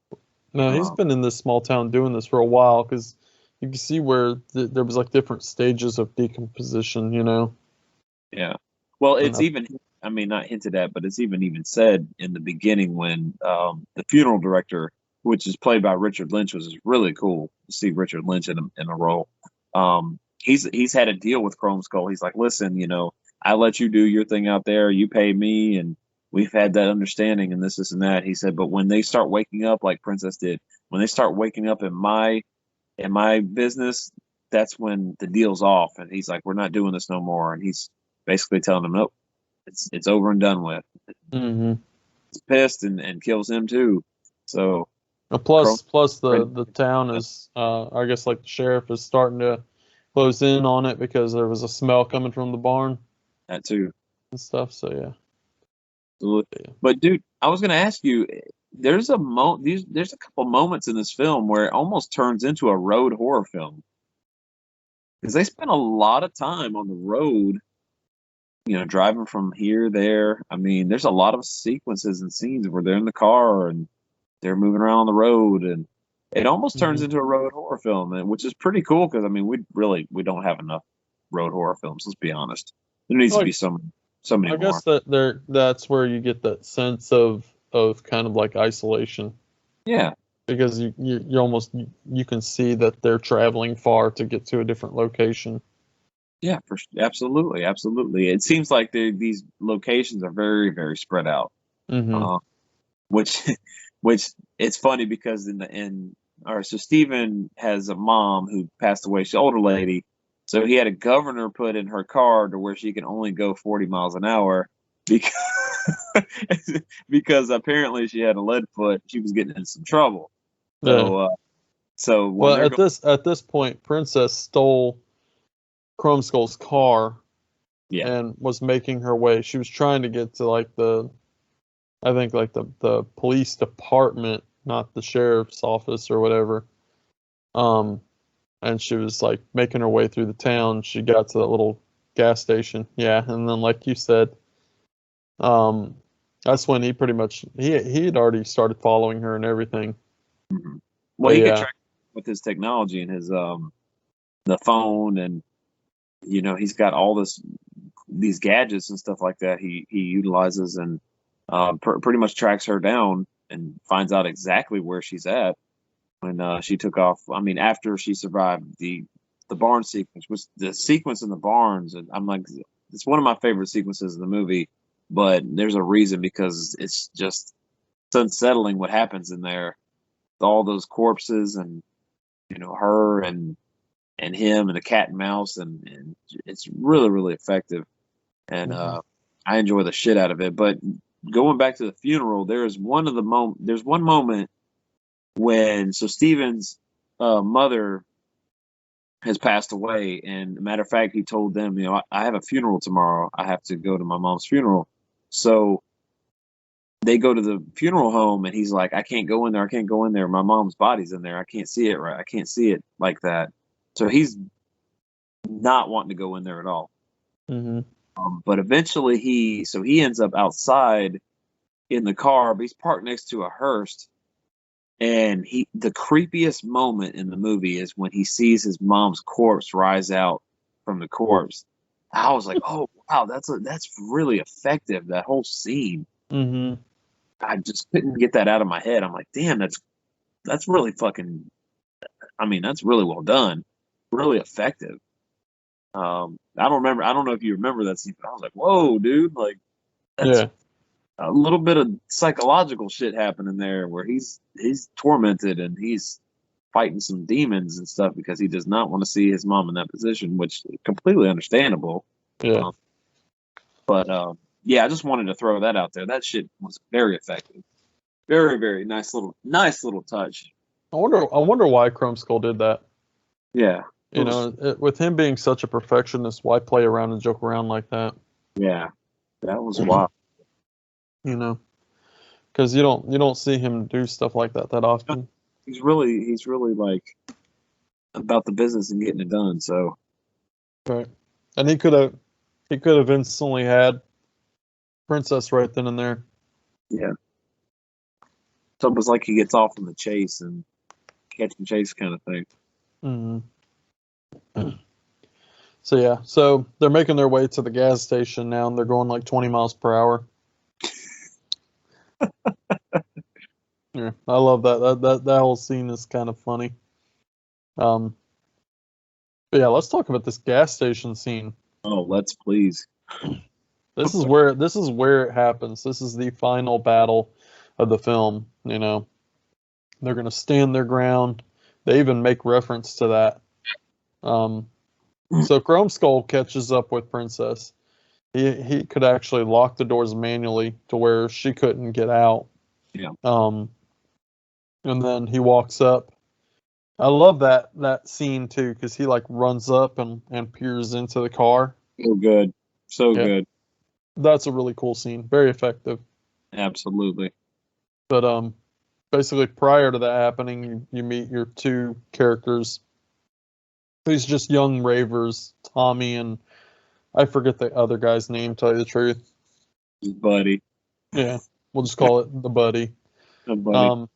No, he's been in this small town doing this for a while, because you can see where there was like different stages of decomposition, you know? Yeah. Well, it's even, I mean, not hinted at, but it's even said in the beginning when the funeral director, which is played by Richard Lynch, which is really cool to see Richard Lynch in a role. He's had a deal with Chromeskull. He's like, listen, you know, I let you do your thing out there. You pay me, and we've had that understanding and this and that. He said, but when they start waking up like Princess did, when they start waking up in my business, that's when the deal's off. And he's like, we're not doing this no more. And he's basically telling them, nope, it's over and done with. Mm-hmm. He's pissed and kills him too. So plus the town is, I guess, like the sheriff is starting to close in on it because there was a smell coming from the barn. That too. And stuff. So yeah. But dude, I was gonna ask you, there's a couple moments in this film where it almost turns into a road horror film, because they spend a lot of time on the road, you know, driving from here there. I mean, there's a lot of sequences and scenes where they're in the car and they're moving around the road, and it almost turns into a road horror film, which is pretty cool, because I mean, we don't have enough road horror films. Let's be honest. There needs to be so many more. I guess that's where you get that sense of kind of like isolation. Yeah. Because you almost you can see that they're traveling far to get to a different location. Yeah, absolutely. It seems like these locations are very, very spread out. Mm-hmm. Which it's funny because so Stephen has a mom who passed away. She's an older lady. So he had a governor put in her car to where she can only go 40 miles an hour because apparently she had a lead foot. She was getting in some trouble. So at this point, Princess stole Chromeskull's car, and was making her way. She was trying to get to like the police department, not the sheriff's office or whatever. And she was like making her way through the town. She got to that little gas station. Yeah. And then, like you said, that's when he pretty much, he had already started following her and everything. Mm-hmm. Well, he could track with his technology and his, the phone, and, you know, he's got all these gadgets and stuff like that he utilizes, and pretty much tracks her down and finds out exactly where she's at. When she took off, I mean, after she survived the barn sequence, was the sequence in the barns, and I'm like, it's one of my favorite sequences in the movie, but there's a reason, because it's just, it's unsettling what happens in there, all those corpses, and, you know, her and him and the cat and mouse, and it's really, really effective, and I enjoy the shit out of it. But going back to the funeral, there's one moment when Steven's mother has passed away, and matter of fact, he told them, you know, I have a funeral tomorrow. I have to go to my mom's funeral. So they go to the funeral home, and he's like, I can't go in there. I can't go in there. My mom's body's in there. I can't see it right. I can't see it like that. So he's not wanting to go in there at all. Mm-hmm. But eventually he ends up outside in the car, but he's parked next to a hearse. And the creepiest moment in the movie is when he sees his mom's corpse rise out from the corpse. I was like, oh wow, that's really effective. That whole scene. Mm-hmm. I just couldn't get that out of my head. I'm like, damn, that's really fucking. I mean, that's really well done, really effective. I don't remember. I don't know if you remember that scene, but I was like, whoa, dude, like that's Yeah. a little bit of psychological shit happening there, where he's tormented and he's fighting some demons and stuff because he does not want to see his mom in that position, which is completely understandable. Yeah. But yeah, I just wanted to throw that out there. That shit was very effective. Very, very nice little touch. I wonder why Chromeskull did that. Yeah. You know, with him being such a perfectionist, why play around and joke around like that? Yeah. That was wild. You know, because you don't see him do stuff like that often. He's really like about the business and getting it done. So Right, and he could have instantly had Princess right then and there. yeah. So it was like he gets off on the chase and catch and chase kind of thing. Mm-hmm. So yeah, so they're making their way to the gas station now, and they're going like 20 miles per hour. Yeah, I love that whole scene is kind of funny. But yeah, let's talk about this gas station scene. Oh, let's please. This is where it happens. This is the final battle of the film. You know, they're gonna stand their ground. They even make reference to that. So Chromeskull catches up with Princess. He could actually lock the doors manually to where she couldn't get out. Yeah. And then he walks up. I love that scene too, because he like runs up and peers into the car. So good. So Yeah. good. That's a really cool scene. Very effective. Absolutely. But basically prior to that happening, you meet your two characters. These just young ravers, Tommy and I forget the other guy's name, tell you the truth. His buddy. Yeah. We'll just call it the buddy. A buddy.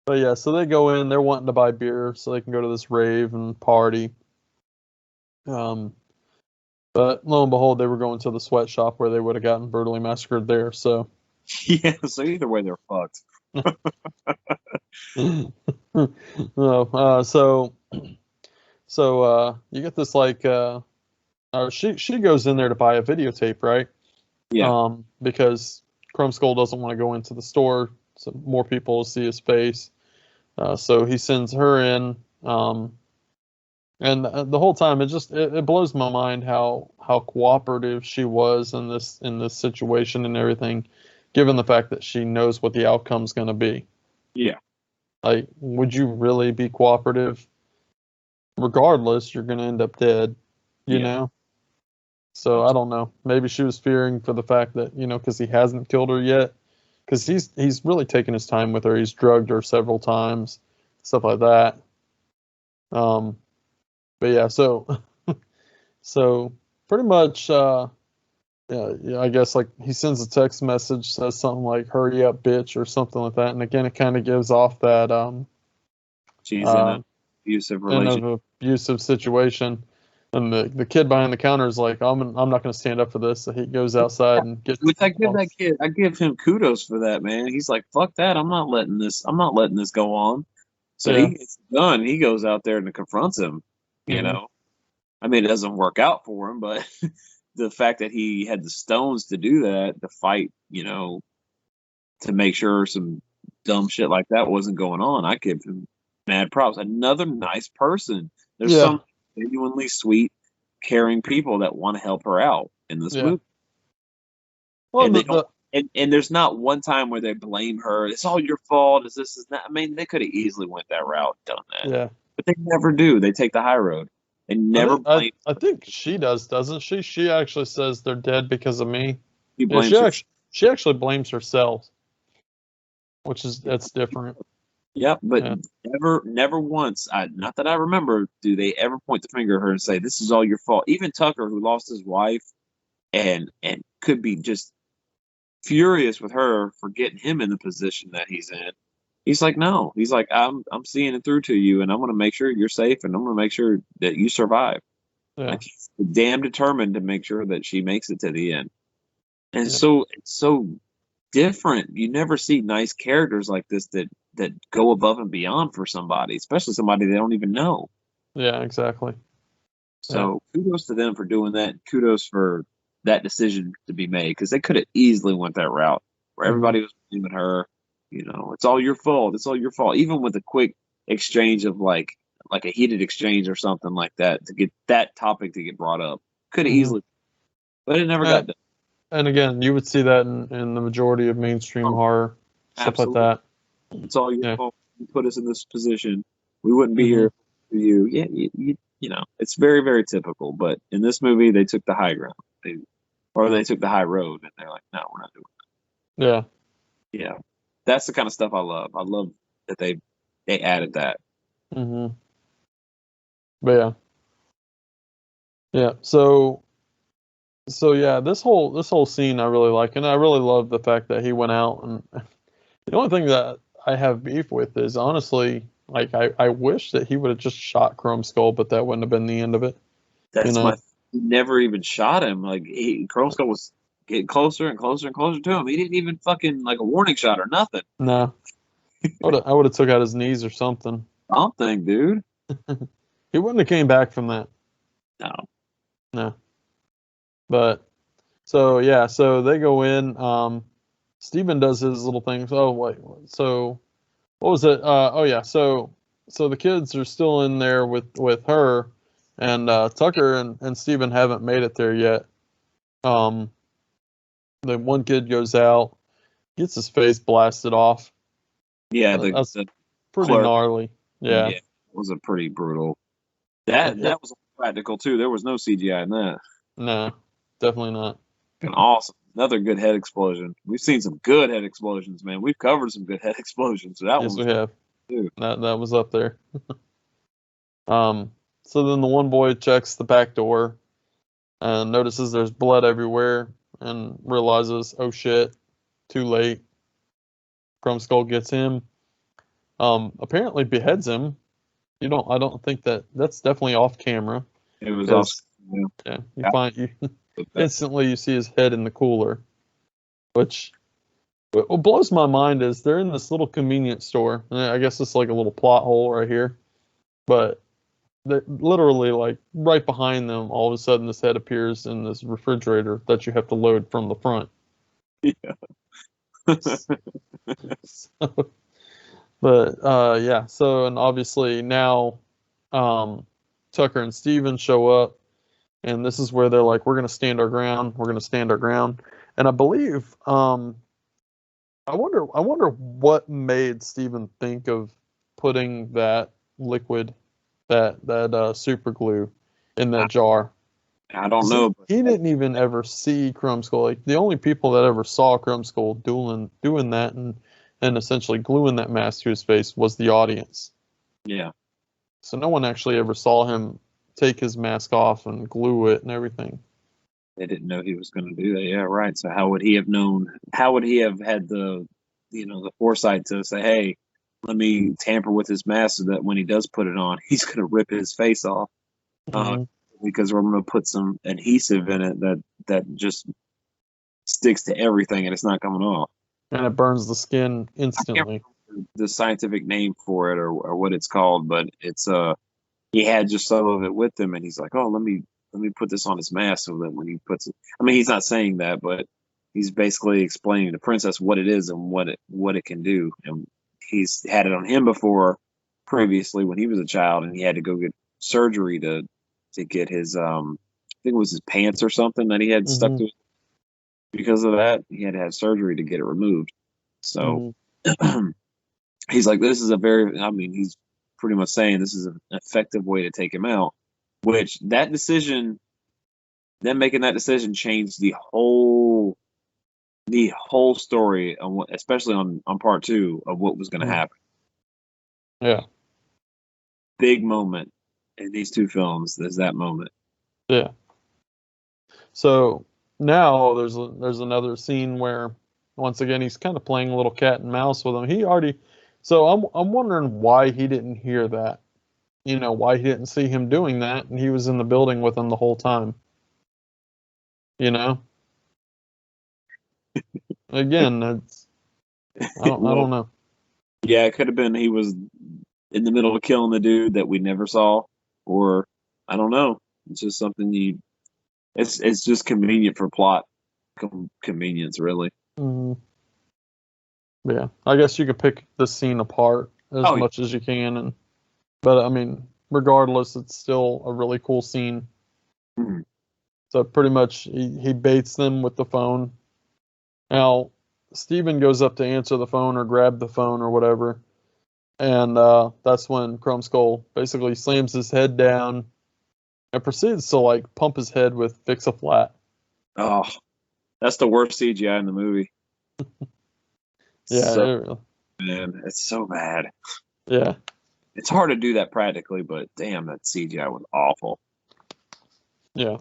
But yeah, so they go in, they're wanting to buy beer so they can go to this rave and party. But lo and behold, they were going to the sweatshop where they would have gotten brutally massacred there. So Yeah, so either way they're fucked. So you get this like she goes in there to buy a videotape, right? Yeah. Because Chromeskull doesn't want to go into the store, so more people will see his face. So he sends her in, and the whole time it blows my mind how cooperative she was in this situation and everything, given the fact that she knows what the outcome's going to be. Yeah. Like, would you really be cooperative? Regardless, you're going to end up dead, you know? So I don't know. Maybe she was fearing for the fact that, because he hasn't killed her yet. Because he's really taken his time with her. He's drugged her several times, stuff like that. But yeah, so pretty much, yeah, I guess like he sends a text message, says something like "hurry up, bitch" or something like that, and again, it kind of gives off that she's in an abusive relationship. in an abusive situation. And the kid behind the counter is like, I'm not going to stand up for this. So he goes outside and gets. Which I give him kudos for that, man. He's like, fuck that. I'm not letting this go on. So he gets done. He goes out there and confronts him. You know, I mean, it doesn't work out for him, but the fact that he had the stones to do that, to fight, to make sure some dumb shit like that wasn't going on, I give him mad props. Another nice person. There's some genuinely sweet, caring people that want to help her out in this movie. Well, and there's not one time where they blame her. It's all your fault. Is that? I mean, they could have easily went that route, done that. Yeah, but they never do. They take the high road. They never blame. I think she does, doesn't she? She actually says they're dead because of me. She actually blames herself, that's different. Yep, but never once, not that I remember, do they ever point the finger at her and say, this is all your fault. Even Tucker, who lost his wife and could be just furious with her for getting him in the position that he's in. He's like, no. He's like, I'm seeing it through to you, and I'm going to make sure you're safe, and I'm going to make sure that you survive. Yeah. Like he's damn determined to make sure that she makes it to the end. And Yeah. it's so different. You never see nice characters like this that go above and beyond for somebody, especially somebody they don't even know. Yeah, exactly. So kudos to them for doing that. Kudos for that decision to be made because they could have easily went that route where everybody was blaming her. You know, it's all your fault. It's all your fault. Even with a quick exchange of like a heated exchange or something like that to get that topic to get brought up, could have easily, but it never got done. And again, you would see that in the majority of mainstream horror, stuff Absolutely. like that. It's all your fault. You put us in this position. We wouldn't be here for you. Yeah, you know, it's very, very typical. But in this movie, they took the high ground. They took the high road, and they're like, no, we're not doing that. Yeah. Yeah, that's the kind of stuff I love. I love that they added that. Mm-hmm. But yeah. So yeah, this whole scene I really like, and I really love the fact that he went out. And the only thing that I have beef with is honestly, like I wish that he would have just shot Chromeskull, but that wouldn't have been the end of it. That's he never even shot him. Like Chromeskull was getting closer and closer and closer to him. He didn't even fucking like a warning shot or nothing. No, I would have took out his knees or something. Something, dude. He wouldn't have came back from that. No. But so yeah, so they go in. Steven does his little thing. Oh wait, so what was it? Oh yeah, so the kids are still in there with her, and Tucker and Steven haven't made it there yet. The one kid goes out, gets his face blasted off. Yeah, that's the pretty gnarly. Yeah, it was a pretty brutal. That was practical too. There was no CGI in that. No, definitely not. And awesome. Another good head explosion. We've seen some good head explosions, man. We've covered some good head explosions. So yes, we have. Too. That was up there. So then the one boy checks the back door and notices there's blood everywhere and realizes, oh shit, too late. Chromeskull gets him. Apparently beheads him. I don't think that's definitely off camera. It was off. Yeah, you instantly you see his head in the cooler, which what blows my mind is they're in this little convenience store. And I guess it's like a little plot hole right here, but literally like right behind them, all of a sudden this head appears in this refrigerator that you have to load from the front. Yeah. But yeah, so and obviously now Tucker and Steven show up, and this is where they're like, we're gonna stand our ground. We're gonna stand our ground. And I believe I wonder what made Steven think of putting that liquid, that super glue in that jar. I don't know. He didn't even ever see Chromeskull. Like the only people that ever saw Chromeskull doing that and essentially gluing that mask to his face was the audience. Yeah. So no one actually ever saw him take his mask off and glue it and everything. They didn't know he was going to do that. Yeah, right. So how would he have known? How would he have had the foresight to say, "Hey, let me tamper with his mask so that when he does put it on, he's going to rip his face off because we're going to put some adhesive in it that just sticks to everything and it's not coming off, and it burns the skin instantly." I can't remember the scientific name for it or what it's called, but it's he had just some of it with him, and he's like, "Oh, let me put this on his mask so that when he puts it," I mean, he's not saying that, but he's basically explaining to Princess what it is and what it can do. And he's had it on him before, previously when he was a child, and he had to go get surgery to get his I think it was his pants or something that he had stuck to. Because of that, he had to have surgery to get it removed. So he's like, this is he's pretty much saying this is an effective way to take him out. Which that decision, them making that decision, changed the whole story, especially on part 2 of what was going to happen. Yeah, big moment in these 2 films. There's that moment. Yeah. So now there's another scene where once again, he's kind of playing a little cat and mouse with him. So I'm wondering why he didn't hear that. Why he didn't see him doing that, and he was in the building with him the whole time. Again, that's I don't know. Yeah, it could have been he was in the middle of killing the dude that we never saw, or I don't know. It's just something it's just convenient for plot convenience, really. Mhm. Yeah, I guess you could pick the scene apart as Oh, yeah. much as you can, but I mean, regardless, it's still a really cool scene. Mhm. So pretty much, he baits them with the phone. Now, Steven goes up to answer the phone or grab the phone or whatever, and that's when Chromeskull basically slams his head down and proceeds to like pump his head with Fix-A-Flat. Oh, that's the worst CGI in the movie. Yeah, So, man, it's so bad. yeah. It's hard to do that practically, but damn, that CGI was awful. Yeah,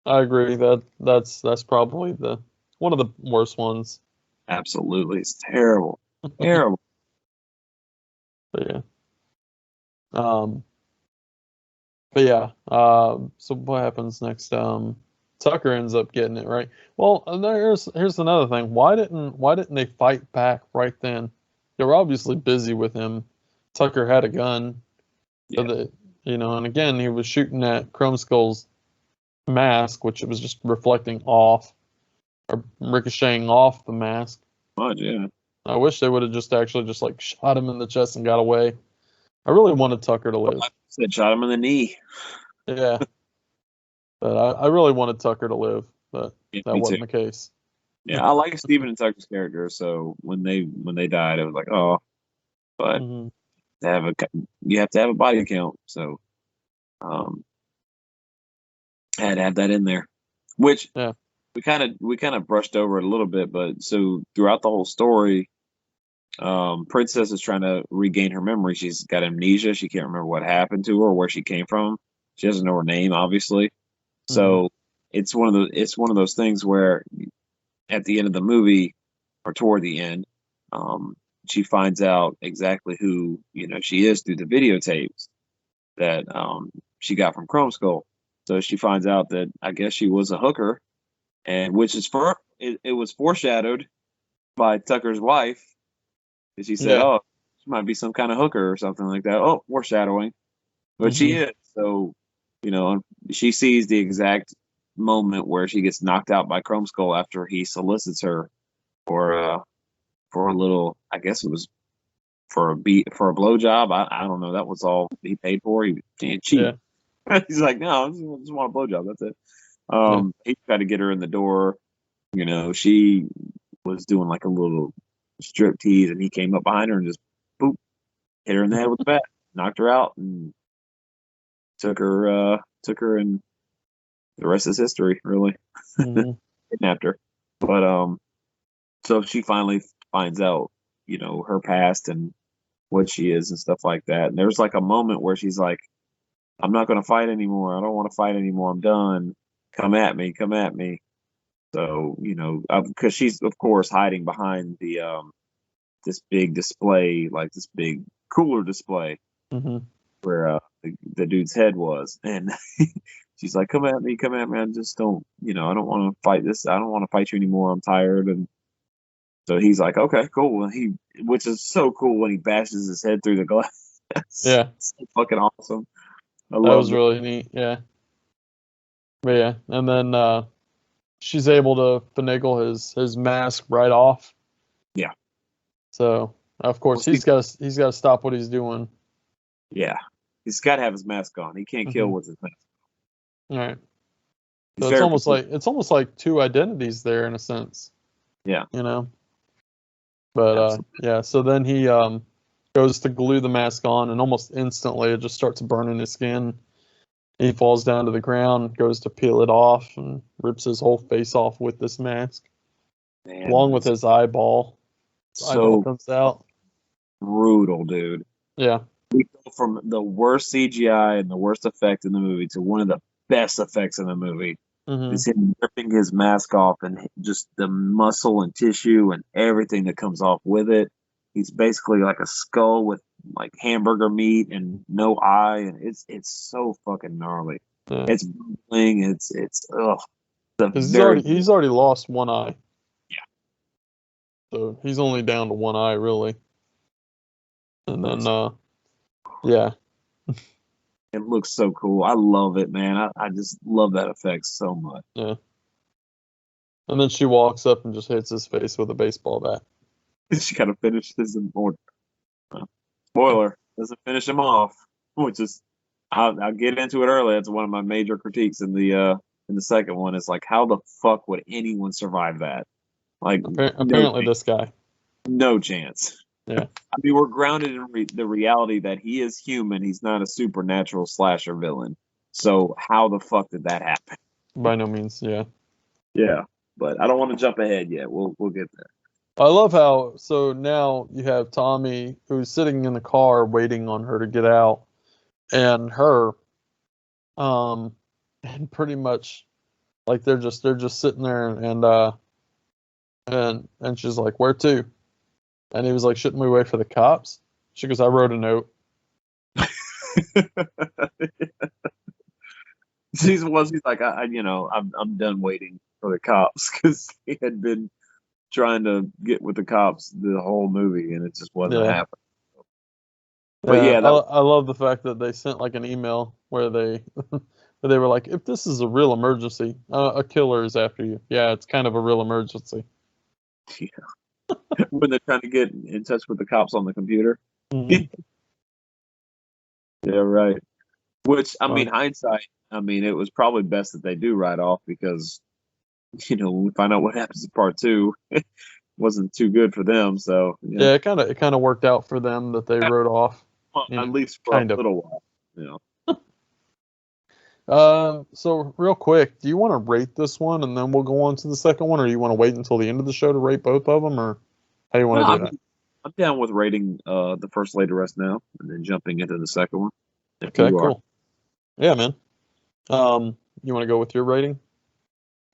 I agree. That's probably one of the worst ones. Absolutely, it's terrible, terrible. But yeah. Um. But yeah. So what happens next? Tucker ends up getting it right. Well, and here's another thing. Why didn't they fight back right then? They were obviously busy with him. Tucker had a gun, so Yeah. that and again he was shooting at Chromeskull's mask, which was just reflecting off or ricocheting off the mask. Much, yeah. I wish they would have just actually just like shot him in the chest and got away. I really wanted Tucker to live. I said shot him in the knee. Yeah, but I really wanted Tucker to live, but Yeah, that me wasn't too. the case. Yeah, I like Steven and Tucker's character, so when they died, I was like, oh, but Hmm. you have to have a body count, so um, I had to have that in there, which Yeah, we kind of brushed over it a little bit, but so throughout the whole story, Princess is trying to regain her memory. She's got amnesia. She can't remember what happened to her or where she came from. She doesn't know her name, obviously. hmm, So it's one of those things where at the end of the movie or toward the end, um, she finds out exactly who she is through the videotapes that she got from Chromeskull. So she finds out that I guess she was a hooker, and which is it was foreshadowed by Tucker's wife. And she said, yeah, "Oh, she might be some kind of hooker or something like that." Oh, foreshadowing, but she hmm, is. So she sees the exact moment where she gets knocked out by Chromeskull after he solicits her for a little. I guess it was for a blowjob. I don't know. That was all he paid for. He didn't cheat. yeah, He's like, no, I just want a blowjob. That's it. yeah, He tried to get her in the door. She was doing like a little strip tease, and he came up behind her and just boop, hit her in the head with the bat, knocked her out, and took her, and the rest is history. Really, hmm, kidnapped her. But so she finally finds out, her past and what she is and stuff like that. And there's like a moment where she's like, I'm not going to fight anymore. I don't want to fight anymore. I'm done. Come at me. Come at me. So, because she's of course hiding behind this big display, like this big cooler display hmm, where the dude's head was, and she's like, come at me. Come at me. I just don't, I don't want to fight this. I don't want to fight you anymore. I'm tired. And so he's like, okay, cool. And which is so cool when he bashes his head through the glass. yeah. It's so fucking awesome. I That was love it. really neat. Yeah, but yeah, and then she's able to finagle his mask right off. Yeah. So of Well, course see, he's got to stop what he's doing. yeah. He's got to have his mask on. He can't kill Hmm. with his mask. All right. He's So very particular. it's almost like two identities there in a sense, Yeah. you know. But Absolutely. yeah, so then he goes to glue the mask on, and almost instantly it just starts burning his skin. He falls down to the ground, goes to peel it off, and rips his whole face off with this mask, Man, along with it's his eyeball. His eyeball so comes out. brutal, dude. Yeah. We go from the worst CGI and the worst effect in the movie to one of the best effects in the movie. Mhm. It's him ripping his mask off and just the muscle and tissue and everything that comes off with it. He's basically like a skull with like hamburger meat and no eye, and it's so fucking gnarly. Yeah. It's bubbling. It's ugh. The Because very he's already lost one eye, yeah. so he's only down to one eye really. And then It's, yeah, it looks so cool. I love it, man. I just love that effect so much. yeah. And then she walks up and just hits his face with a baseball bat. She kind of finishes him, or spoiler, doesn't finish him off, which is I'll get into it early. It's one of my major critiques in the second one. Is like, how the fuck would anyone survive that? Like, Apparently, this guy. no chance. Yeah. I mean, we're grounded in the reality that he is human. He's not a supernatural slasher villain. So how the fuck did that happen? By no means, yeah. Yeah, but I don't want to jump ahead yet. We'll get there. I love how so now you have Tommy who's sitting in the car waiting on her to get out, and her, and pretty much like they're just sitting there and she's like, "Where to?" And he was like, "Shouldn't we wait for the cops?" She goes, "I wrote a note." She's like, I'm done waiting for the cops because he had been trying to get with the cops the whole movie and it just wasn't Yeah. happening. But yeah, I love the fact that they sent like an email where they where they were like, "If this is a real emergency, a killer is after you." Yeah, it's kind of a real emergency. yeah. When they're trying to get in touch with the cops on the computer. Mhm. Yeah, right. Which, I mean, Well, hindsight, I mean, it was probably best that they do write off because, when we find out what happens in part two, it wasn't too good for them. So, yeah, it kind of worked out for them that they wrote off, well, you at know, least for a kind of. little while, you know. So real quick, do you want to rate this one and then we'll go on to the second one, or you want to wait until the end of the show to rate both of them, or how you No, want to do that? I'm down with rating the first Lady Rest now and then jumping into the second one. If Okay, you are. cool. Yeah, man. You want to go with your rating?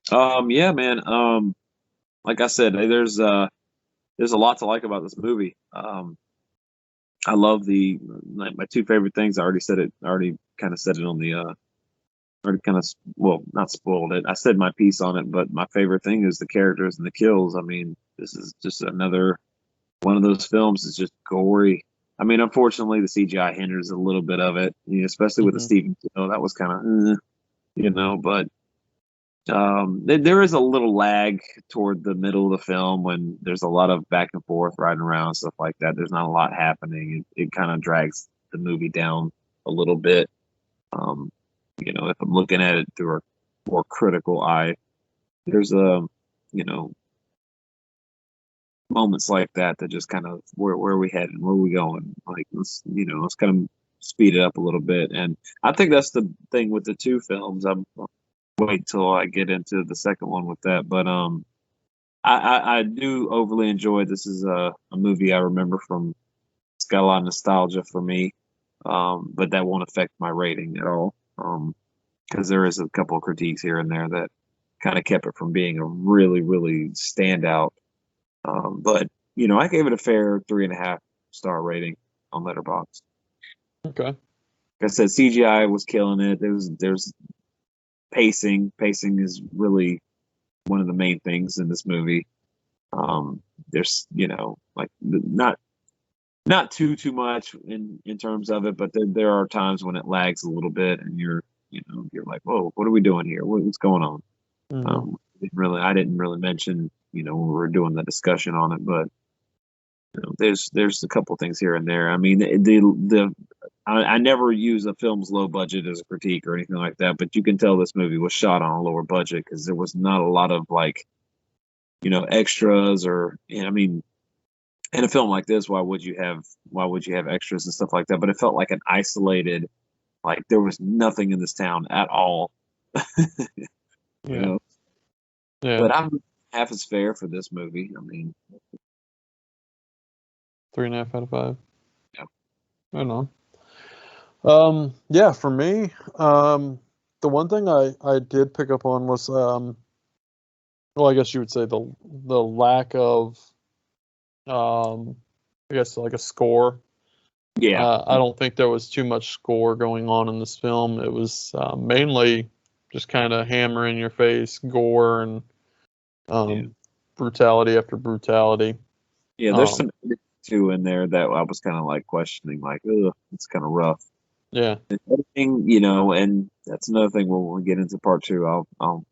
Yeah, man. Like I said, there's a lot to like about this movie. I love my two favorite things. I already said it. I already kind of said it on the already kind of well, not spoiled it. I said my piece on it, but my favorite thing is the characters and the kills. I mean, this is just another one of those films that's just gory. I mean, unfortunately, the CGI hinders a little bit of it, especially with the Mm-hmm. Stephen. That was kind of, but there is a little lag toward the middle of the film when there's a lot of back and forth riding around stuff like that. There's not a lot happening. It kind of drags the movie down a little bit. Um, if I'm looking at it through a more critical eye, there's moments like that just kind of where are we heading, where are we going? Like let's kind of speed it up a little bit. And I think that's the thing with the two films. I'm wait till I get into the second one with that. But I do overly enjoy. This is a movie I remember from. It's got a lot of nostalgia for me, but that won't affect my rating at all. Because there is a couple of critiques here and there that kind of kept it from being a really, really standout. But I gave it a fair 3.5-star rating on Letterboxd. Okay. Like I said, CGI was killing it. There's pacing. Pacing is really one of the main things in this movie. There's like not too much in terms of it, but there are times when it lags a little bit, and you're like, whoa, what are we doing here? What's going on? Mm-hmm. I didn't really mention when we were doing the discussion on it, but there's a couple things here and there. I mean, I never use a film's low budget as a critique or anything like that, but you can tell this movie was shot on a lower budget because there was not a lot of like extras or I mean, in a film like this, why would you have extras and stuff like that? But it felt like an isolated, like there was nothing in this town at all. Yeah. Yeah. But I'm half as fair for this movie. I mean, 3.5 out of 5. yeah. I don't know. Yeah, for me, The one thing I did pick up on was well, I guess you would say the lack of I guess like a score. Yeah, I don't think there was too much score going on in this film. It was mainly just kind of hammer in your face gore and yeah, brutality after brutality. yeah. There's Um, some too in there that I was kind of like questioning, like, ugh, it's kind of rough. yeah. And editing, you know, and that's another thing when we get into part two. I'll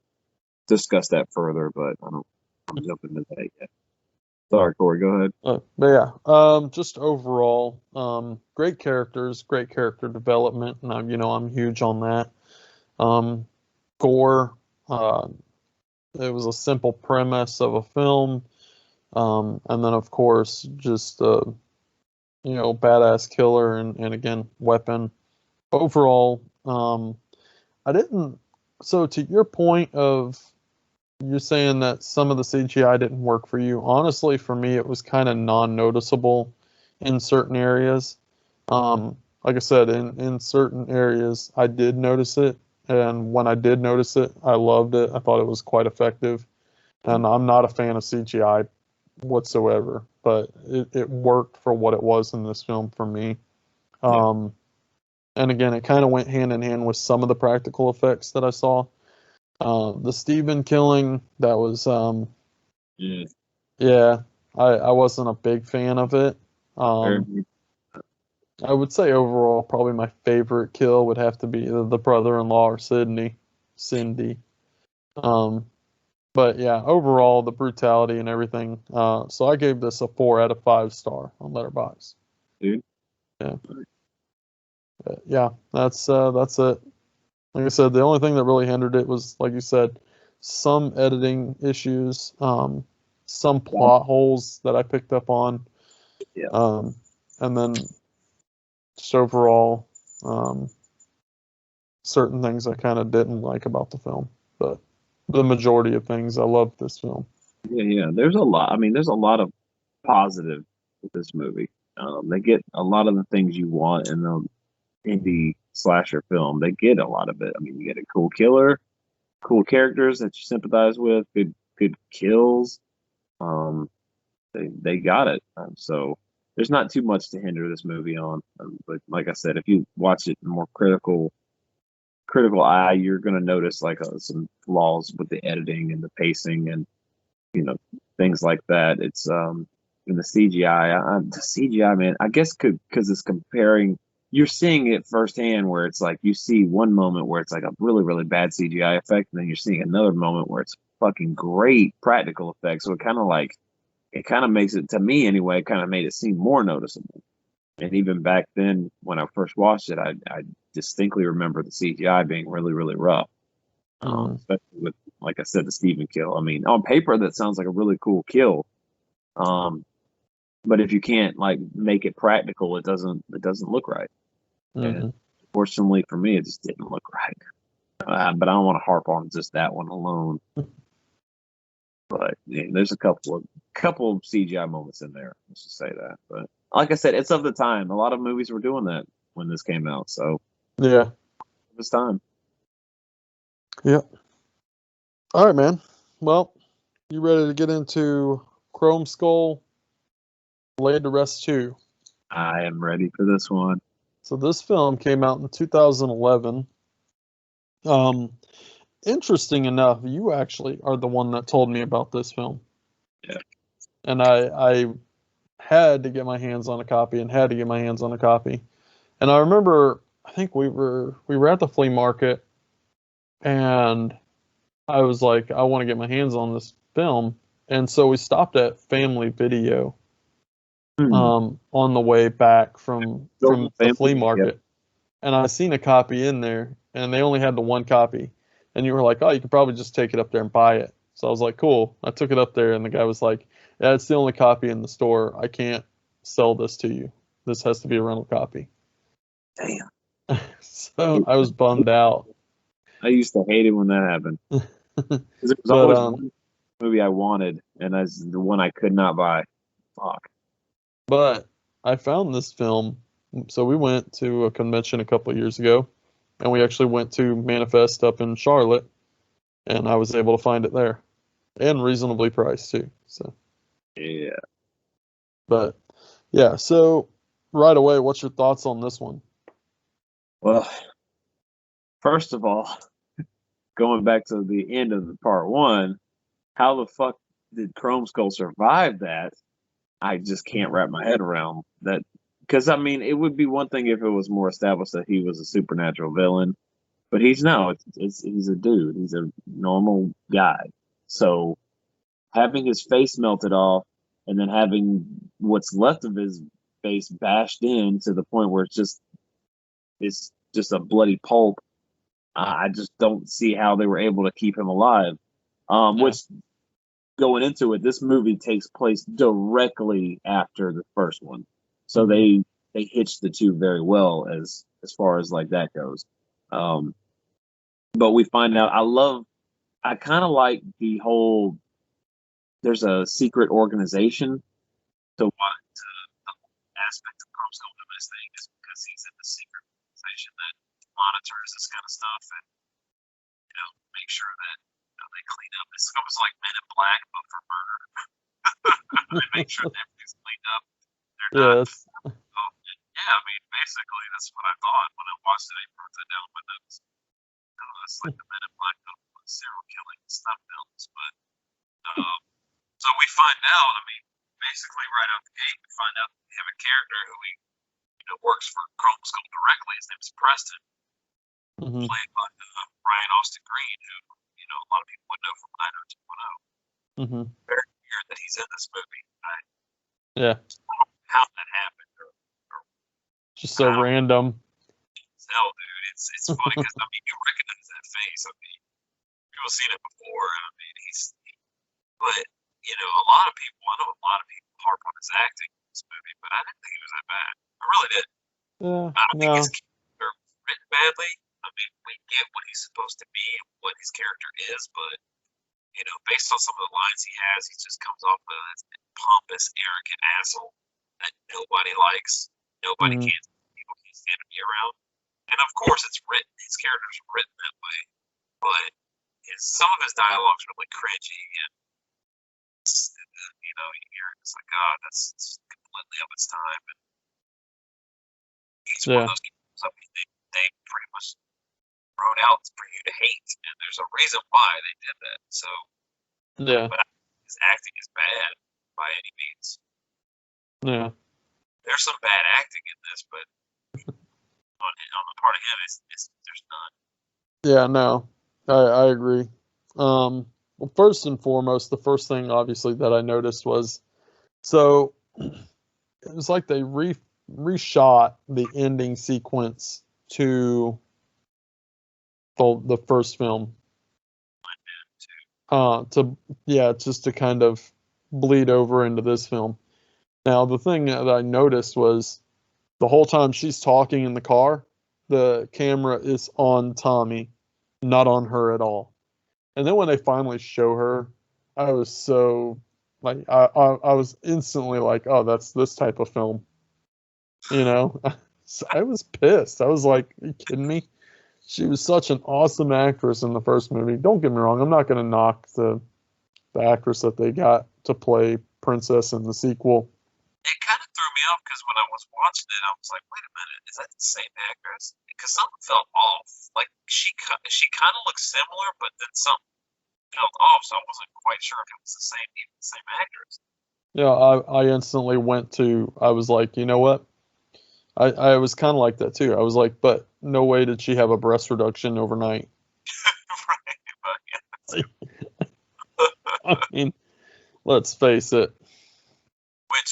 discuss that further, but I don't. I'm jumping into that yet. Sorry, Corey. Go ahead. But yeah, just overall, great characters, great character development, and I'm huge on that. Um, gore, uh, it was a simple premise of a film, and then of course just badass killer and again weapon. Overall, I didn't. So to your point of you're saying that some of the CGI didn't work for you. Honestly, for me, it was kind of non-noticeable in certain areas. Like I said, in certain areas, I did notice it, and when I did notice it, I loved it. I thought it was quite effective, and I'm not a fan of CGI whatsoever, but it worked for what it was in this film for me. Yeah. And again, it kind of went hand in hand with some of the practical effects that I saw. The Stephen killing, that was, Yeah. yeah, I wasn't a big fan of it. Um, Very- I would say overall, probably my favorite kill would have to be the brother-in-law or Cindy. Um, but yeah, overall, the brutality and everything. So I gave this a 4 out of 5 star on Letterboxd. Dude. Yeah, yeah, that's it. Like I said, the only thing that really hindered it was, like you said, some editing issues, some plot holes that I picked up on, Yeah. and then just overall, certain things I kind of didn't like about the film. But the majority of things, I loved this film. Yeah, yeah. There's a lot. I mean, there's a lot of positive with this movie. They get a lot of the things you want in the indie slasher film. They get a lot of it. I mean, you get a cool killer, cool characters that you sympathize with, good kills. Um, they got it. So there's not too much to hinder this movie on. But like I said, if you watch it in more critical eye, you're gonna notice like some flaws with the editing and the pacing and you know things like that. It's in the CGI. The CGI, man, I guess because it's comparing. You're seeing it firsthand where it's like you see one moment where it's like a really really bad CGI effect, and then you're seeing another moment where it's fucking great practical effects. So it kind of makes it to me anyway. It kind of made it seem more noticeable. And even back then, when I first watched it, I distinctly remember the CGI being really really rough. Mm, Especially with, like I said, the Steven kill. I mean, on paper, that sounds like a really cool kill. But if you can't like make it practical, it doesn't look right. And mhm. fortunately for me, it just didn't look right. But I don't want to harp on just that one alone. But yeah, there's a couple of CGI moments in there. Let's just say that. But like I said, it's of the time. A lot of movies were doing that when this came out, so Yeah. it was time. Yep. All right, man. Well, you ready to get into Chromeskull Laid to Rest 2? I am ready for this one. So this film came out in 2011. Um, Interesting enough, you actually are the one that told me about this film. Yeah. And I had to get my hands on a copy and had to get my hands on a copy. And I remember I think we were at the flea market and I was like, I want to get my hands on this film. And so we stopped at Family Video on the way back from the flea market. And I seen a copy in there and they only had the one copy. And you were like, oh, you could probably just take it up there and buy it. So I was like, cool. I took it up there and the guy was like, yeah, it's the only copy in the store. I can't sell this to you. This has to be a rental copy. Damn. So I was bummed out. I used to hate it when that happened because it was But always one movie I wanted, and that's the one I could not buy. Fuck. but I found this film. So we went to a convention a couple of years ago and we actually went to Manifest up in Charlotte, and I was able to find it there, and reasonably priced too. So Yeah. but yeah, so right away, what's your thoughts on this one? Well, first of all, going back to the end of the part one, how the fuck did Chromeskull survive that? I just can't wrap my head around that. Because I mean, it would be one thing if it was more established that he was a supernatural villain, but he's he's a dude. He's a normal guy. So having his face melted off and then having what's left of his face bashed in to the point where it's just a bloody pulp. I just don't see how they were able to keep him alive. Which going into it, this movie takes place directly after the first one, so they hitched the two very well as far as like that goes. But we find out I kind of like the whole there's a secret organization. So what the aspect of Chromeskull doing this thing is because he's in the secret organization that monitors this kind of stuff and make sure that they clean up. It's almost like Men in Black, but for murder. They make sure that everything's cleaned up. They're not. Yeah, I mean, basically, that's what I thought when I watched it. I wrote that down in my notes. It's like the Men in Black serial killing stuff films. But so we find out. I mean, basically, right out the gate, we find out we have a character who works for Chromeskull directly. His name's Preston, played by Ryan Austin Green, who a lot of people would know from 90210. Very weird that he's in this movie. Yeah. How that happened, or just so random. Hell, dude, it's funny because I mean you recognize that face. I mean, people have seen it before. I mean, but a lot of people. I know a lot of people harp on his acting in this movie, but I didn't think he was that bad. I really did. Yeah. I don't think his character was written badly. I mean, we get what he's supposed to be, what his character is, but based on some of the lines he has, he just comes off as a pompous, arrogant asshole that nobody likes. Nobody people can't stand to be around. And of course, it's written. His character's written that way, but some of his dialogue's really cringy, and it's like, God, that's completely of its time. And he's one of those people they pretty much wrote out for you to hate, and there's a reason why they did that. So, but his acting is bad by any means. Yeah, there's some bad acting in this, but on the part of him, there's none. Yeah, no, I agree. Well, first and foremost, the first thing obviously that I noticed was, so it was like they reshot the ending sequence to the first film. Just to kind of bleed over into this film. Now, the thing that I noticed was the whole time she's talking in the car, the camera is on Tommy, not on her at all. And then when they finally show her, I was so like, I was instantly like, oh, that's this type of film. So I was pissed. I was like, are you kidding me? She was such an awesome actress in the first movie. Don't get me wrong. I'm not going to knock the actress that they got to play Princess in the sequel. It kind of threw me off because when I was watching it, I was like, wait a minute, is that the same actress? Because something felt off. Like, she kind of looked similar, but then something felt off, so I wasn't quite sure if it was the same actress. Yeah, I instantly I was like, you know what? I was kind of like that too. I was like, but no way did she have a breast reduction overnight. Right, but I mean, let's face it. Which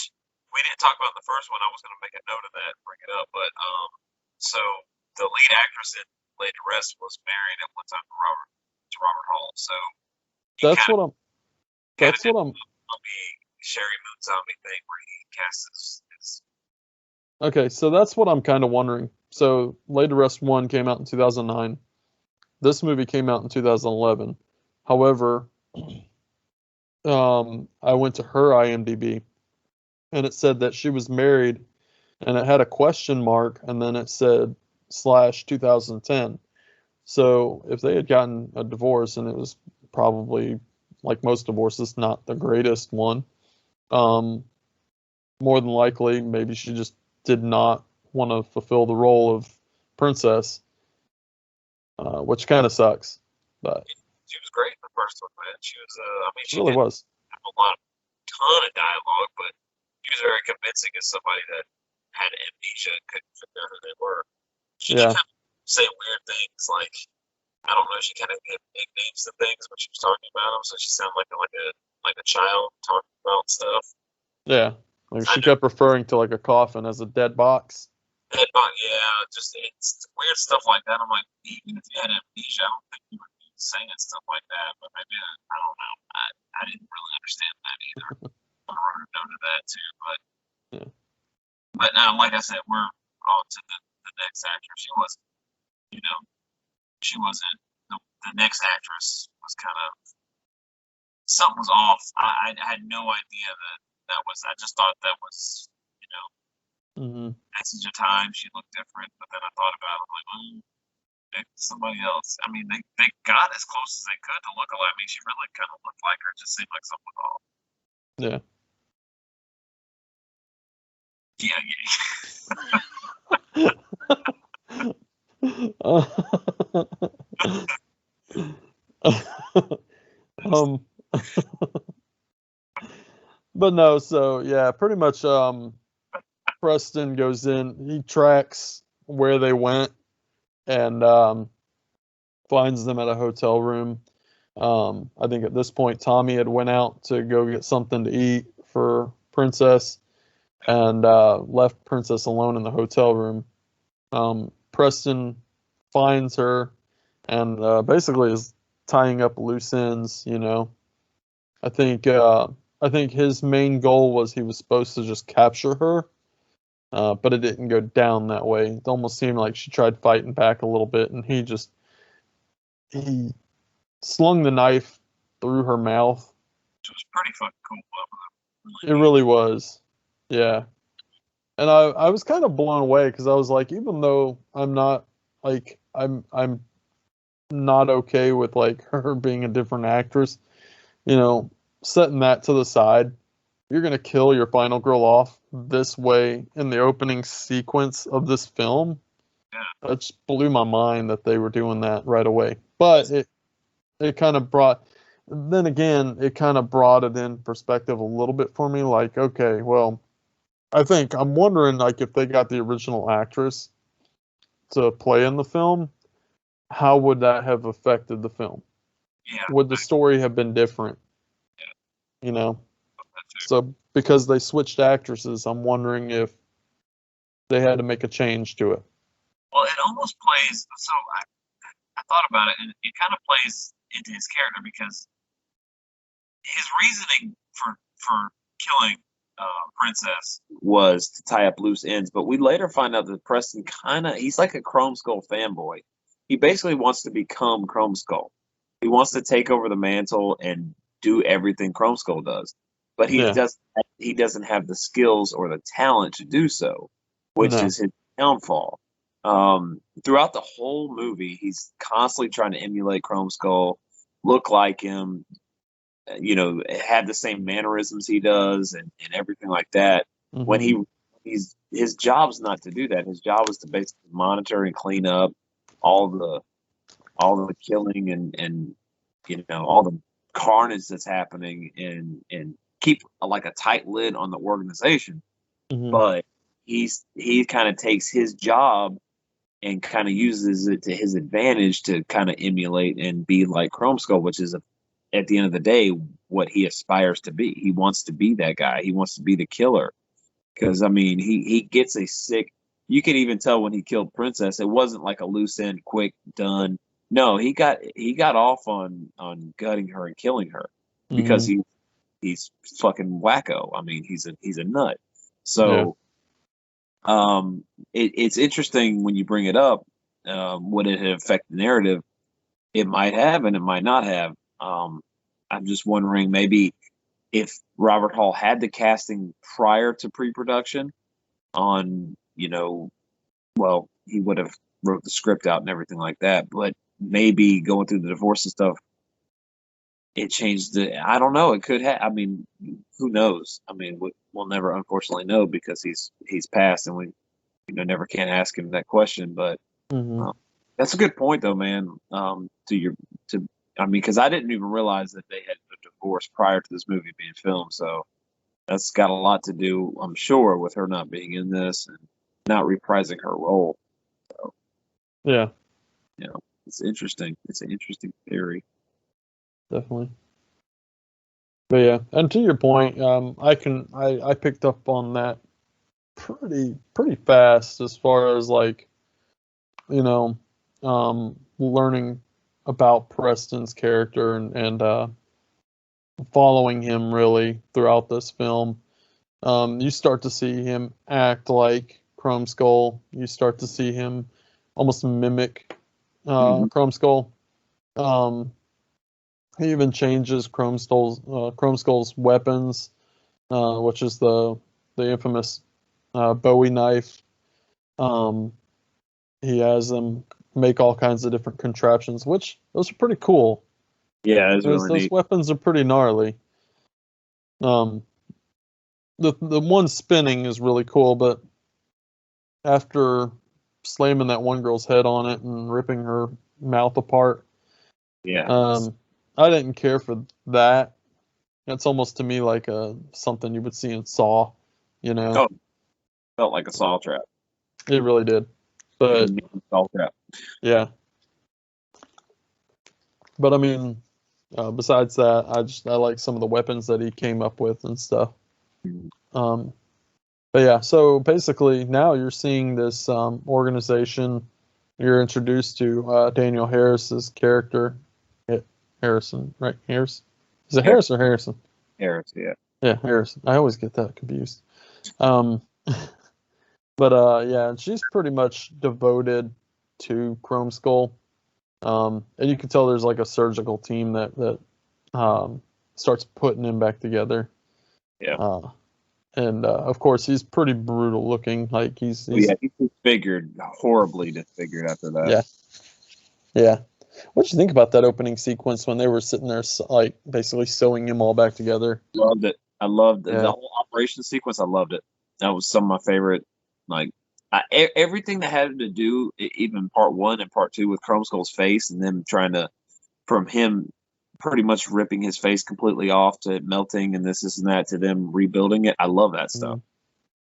we didn't talk about in the first one. I was going to make a note of that, bring it up, but so the lead actress in Laid to Rest was married at one time to Robert Hall. So that's what I'm. Sherry Moon Zombie thing where he casts his. Okay, so that's what I'm kind of wondering. So Laid to Rest 1 came out in 2009. This movie came out in 2011. However, I went to her IMDb, and it said that she was married, and it had a question mark, and then it said 2009/2010. So if they had gotten a divorce, and it was probably, like most divorces, not the greatest one, more than likely, maybe she just did not want to fulfill the role of princess, which kind of sucks. But She was great in the first one, man. She was, I mean, it she really didn't was. have a ton of dialogue, but she was very convincing as somebody that had amnesia and couldn't figure out who they were. She did Yeah. kind of say weird things, like, I don't know, she kind of gave nicknames to things when she was talking about them, so she sounded like a child talking about stuff. Yeah. Like I she know. kept referring to like a coffin as a dead box. Yeah, just it's weird stuff like that. I'm like, even if you had amnesia, I don't think you would be saying stuff like that. But maybe I don't know. I didn't really understand that either. I wrote a note of that too. Yeah. But now, like I said, we're on to the next actress. She wasn't. The next actress was kind of something was off. I had no idea that was. I just thought that was passage of time. She looked different, but then I thought about it. I'm like, somebody else. I mean, they got as close as they could to look alike. I mean, she really kind of looked like her. It just seemed like something off. Yeah. um, but no, so yeah, pretty much. Preston goes in. He tracks where they went and finds them at a hotel room. I think at this point, Tommy had went out to go get something to eat for Princess and left Princess alone in the hotel room. Preston finds her and basically is tying up loose ends. I think his main goal was he was supposed to just capture her, but it didn't go down that way. It almost seemed like she tried fighting back a little bit, and he slung the knife through her mouth. Which was pretty fucking cool. It really was, yeah. And I was kind of blown away because I was like, even though I'm not like I'm not okay with like her being a different actress, setting that to the side, you're gonna kill your final girl off this way in the opening sequence of this film. Yeah. That just blew my mind that they were doing that right away. But it kind of brought it in perspective a little bit for me. Like, okay, well, I'm wondering like if they got the original actress to play in the film, how would that have affected the film? Yeah. Would the story have been different? Yeah. So because they switched actresses, I'm wondering if they had to make a change to it. Well, it almost plays. So I thought about it, and it kind of plays into his character because his reasoning for killing Princess was to tie up loose ends. But we later find out that Preston he's like a Chromeskull fanboy. He basically wants to become Chromeskull. He wants to take over the mantle and do everything Chromeskull does. But he doesn't have the skills or the talent to do so, which is his downfall. Throughout the whole movie, he's constantly trying to emulate Chromeskull, look like him, have the same mannerisms he does, and everything like that. Mm-hmm. When his job's not to do that. His job is to basically monitor and clean up all the killing and all the carnage that's happening and keep like a tight lid on the organization. Mm-hmm. But he kind of takes his job and kind of uses it to his advantage to kind of emulate and be like Chromeskull, which is at the end of the day what he aspires to be. He wants to be that guy. He wants to be the killer. Because I mean, he gets a sick. You can even tell when he killed Princess, it wasn't like a loose end, quick done. No, he got off on gutting her and killing her because he's fucking wacko. I mean, he's a nut. So, it's interesting when you bring it up. Would it affect the narrative? It might have, and it might not have. I'm just wondering maybe if Robert Hall had the casting prior to pre-production on, well, he would have wrote the script out and everything like that. But maybe going through the divorce and stuff, it changed the. I don't know. It could have. I mean, who knows? I mean, we'll never unfortunately know because he's passed, and we never can ask him that question. But Mm-hmm. that's a good point, though, man. I mean, because I didn't even realize that they had a divorce prior to this movie being filmed. So that's got a lot to do, I'm sure, with her not being in this and not reprising her role. So, Yeah, it's interesting. It's an interesting theory. definitely. But yeah, and to your point, I picked up on that pretty fast as far as like, learning about Preston's character and following him really throughout this film. You start to see him act like Chromeskull. You start to see him almost mimic Chromeskull. He even changes Chromeskull's weapons, which is the infamous Bowie knife. He has them make all kinds of different contraptions, which those are pretty cool. Yeah, it's really Those neat. weapons are pretty gnarly. The one spinning is really cool, but after slamming that one girl's head on it and ripping her mouth apart, Yeah. I didn't care for that. It's almost to me like something you would see in Saw, Oh, felt like a saw trap. It really did. But Saw trap. yeah. But I mean, besides that, I like some of the weapons that he came up with and stuff. But yeah, so basically now you're seeing this organization. You're introduced to Daniel Harris's character, Harrison, right? Harris. Is it Harris or Harrison? Harris, yeah. Yeah, Harrison. I always get that confused. But yeah, she's pretty much devoted to Chromeskull. And you can tell there's like a surgical team that starts putting him back together. Yeah. And of course, he's pretty brutal looking. Like he's He's disfigured, horribly disfigured after that. Yeah. What did you think about that opening sequence when they were sitting there, like basically sewing him all back together? Loved it. I loved Yeah. the whole operation sequence. I loved it. That was some of my favorite. Like everything that had to do, even part 1 and part 2, with Chromeskull's face and them trying to, from him pretty much ripping his face completely off to it melting and this and that to them rebuilding it. I love that stuff.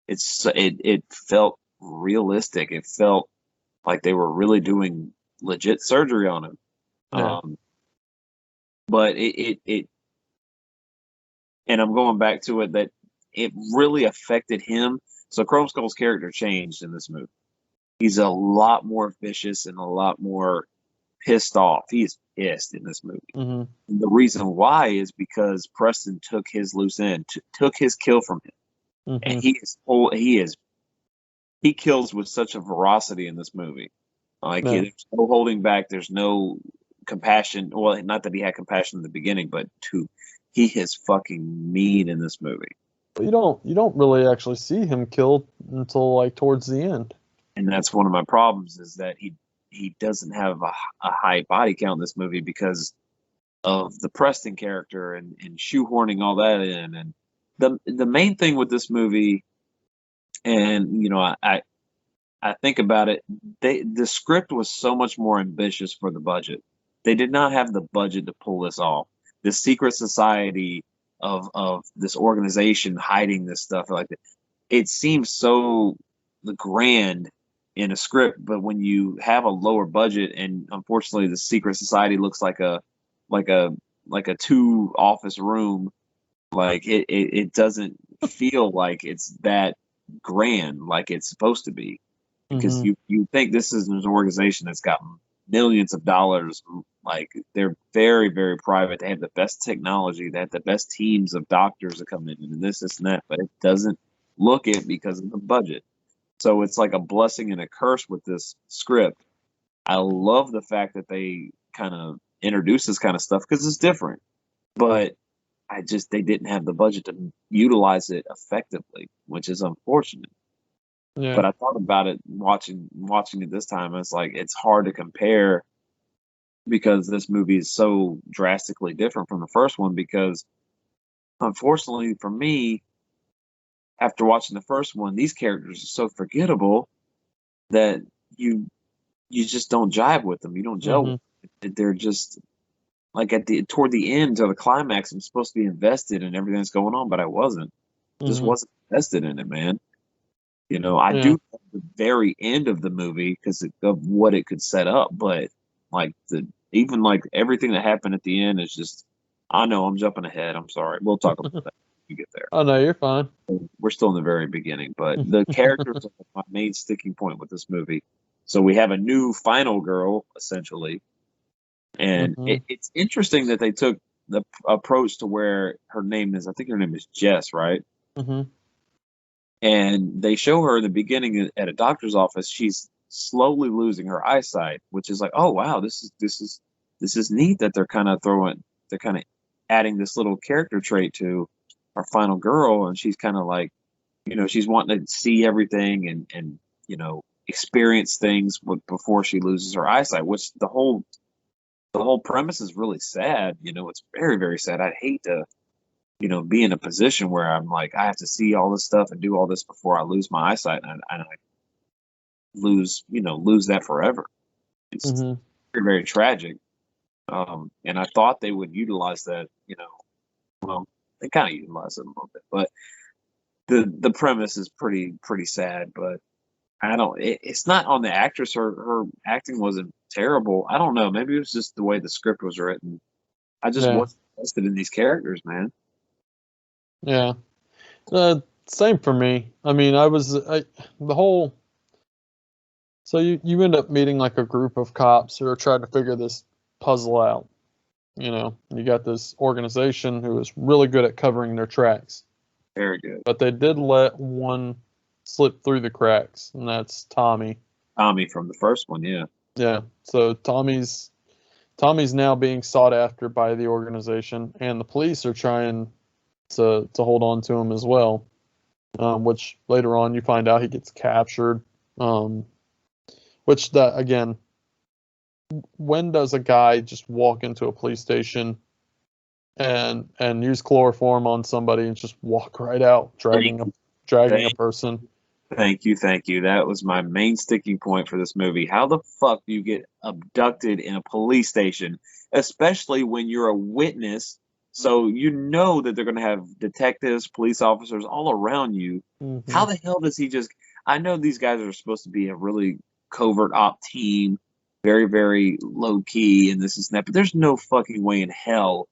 It felt realistic. It felt like they were really doing legit surgery on him. Yeah. But it and I'm going back to it, that it really affected him. So Chromeskull's character changed in this movie. He's a lot more vicious and a lot more pissed off. He's pissed in this movie. Mm-hmm. And the reason why is because Preston took his loose end, took his kill from him. Mm-hmm. And he kills with such a ferocity in this movie. Like there's no holding back. There's no compassion. Well, not that he had compassion in the beginning, but he is fucking mean in this movie. But you don't really actually see him killed until like towards the end. And that's one of my problems, is that he doesn't have a high body count in this movie because of the Preston character and shoehorning all that in. And the main thing with this movie, and I think about it, the script was so much more ambitious for the budget. They did not have the budget to pull this off. The secret society of this organization hiding this stuff like that. It seems so grand in a script, but when you have a lower budget, and unfortunately the secret society looks like a 2 office room, like it doesn't feel like it's that grand like it's supposed to be. Because you think this is an organization that's got millions of dollars. Like, they're very, very private. They have the best technology. They have the best teams of doctors that come in and this and that. But it doesn't look it because of the budget. So it's like a blessing and a curse with this script. I love the fact that they kind of introduce this kind of stuff because it's different. But they didn't have the budget to utilize it effectively, which is unfortunate. Yeah. But I thought about it watching it this time. It's like it's hard to compare because this movie is so drastically different from the first one. Because unfortunately for me, after watching the first one, these characters are so forgettable that you you just don't jive with them. You don't gel Mm-hmm. with them. They're just like toward the end or the climax. I'm supposed to be invested in everything that's going on, but I wasn't. Just Mm-hmm. wasn't invested in it, man. You know, I Yeah. do love the very end of the movie because of what it could set up, but like the even like everything that happened at the end is just. I know I'm jumping ahead. I'm sorry. We'll talk about that when we get there. Oh no, you're fine. We're still in the very beginning, but the characters are my main sticking point with this movie. So we have a new final girl, essentially, and Mm-hmm. it's interesting that they took the approach to where I think her name is Jess, right? Mm-hmm. And they show her in the beginning at a doctor's office. She's slowly losing her eyesight, which is like, oh wow, this is neat that they're kind of adding this little character trait to our final girl, and she's kind of like, she's wanting to see everything and experience things before she loses her eyesight, which the whole premise is really sad. It's very, very sad. I'd hate to, be in a position where I'm like, I have to see all this stuff and do all this before I lose my eyesight, and I lose that forever. It's Mm-hmm. very, very tragic. And I thought they would utilize that, well, they kind of utilize it a little bit, but the premise is pretty sad. But I don't. It's not on the actress. Her acting wasn't terrible. I don't know. Maybe it was just the way the script was written. I just Yeah. wasn't invested in these characters, man. Yeah. Same for me. I mean, the whole. So you end up meeting like a group of cops who are trying to figure this puzzle out. You got this organization who is really good at covering their tracks, Very good. but they did let one slip through the cracks, and that's Tommy. Tommy from the first one, yeah. Yeah. So Tommy's now being sought after by the organization, and the police are trying to hold on to him as well. Which later on you find out he gets captured. Which that again, when does a guy just walk into a police station and use chloroform on somebody and just walk right out, dragging a person? Thank you. That was my main sticking point for this movie. How the fuck do you get abducted in a police station, especially when you're a witness? So you know that they're going to have detectives, police officers all around you. Mm-hmm. How the hell does he just? I know these guys are supposed to be a really covert op team, very, very low key, and this is that. But there's no fucking way in hell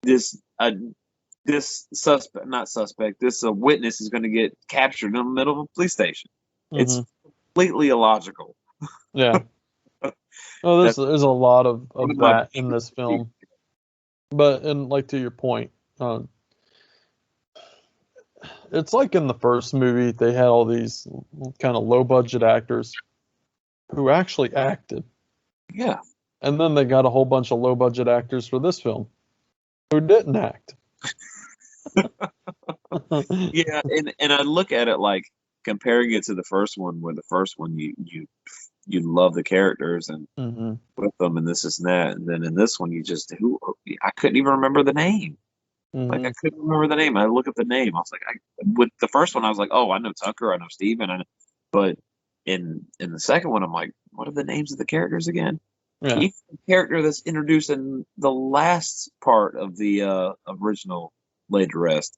this this witness is going to get captured in the middle of a police station. It's Mm-hmm. completely illogical. Yeah. Oh, there's a lot of One of my that in this film. But and like to your point, it's like in the first movie they had all these kind of low budget actors who actually acted, Yeah, and then they got a whole bunch of low budget actors for this film who didn't act. yeah, and I look at it like comparing it to the first one, where the first one you love the characters and Mm-hmm. with them and this and that, and then in this one I couldn't even remember the name. Like Mm-hmm. I couldn't remember the name. I look at the name. I was like, with the first one, I was like, oh, I know Tucker, I know Steven, but in the second one, I'm like, what are the names of the characters again? Yeah. Even the character that's introduced in the last part of the original Laid to Rest,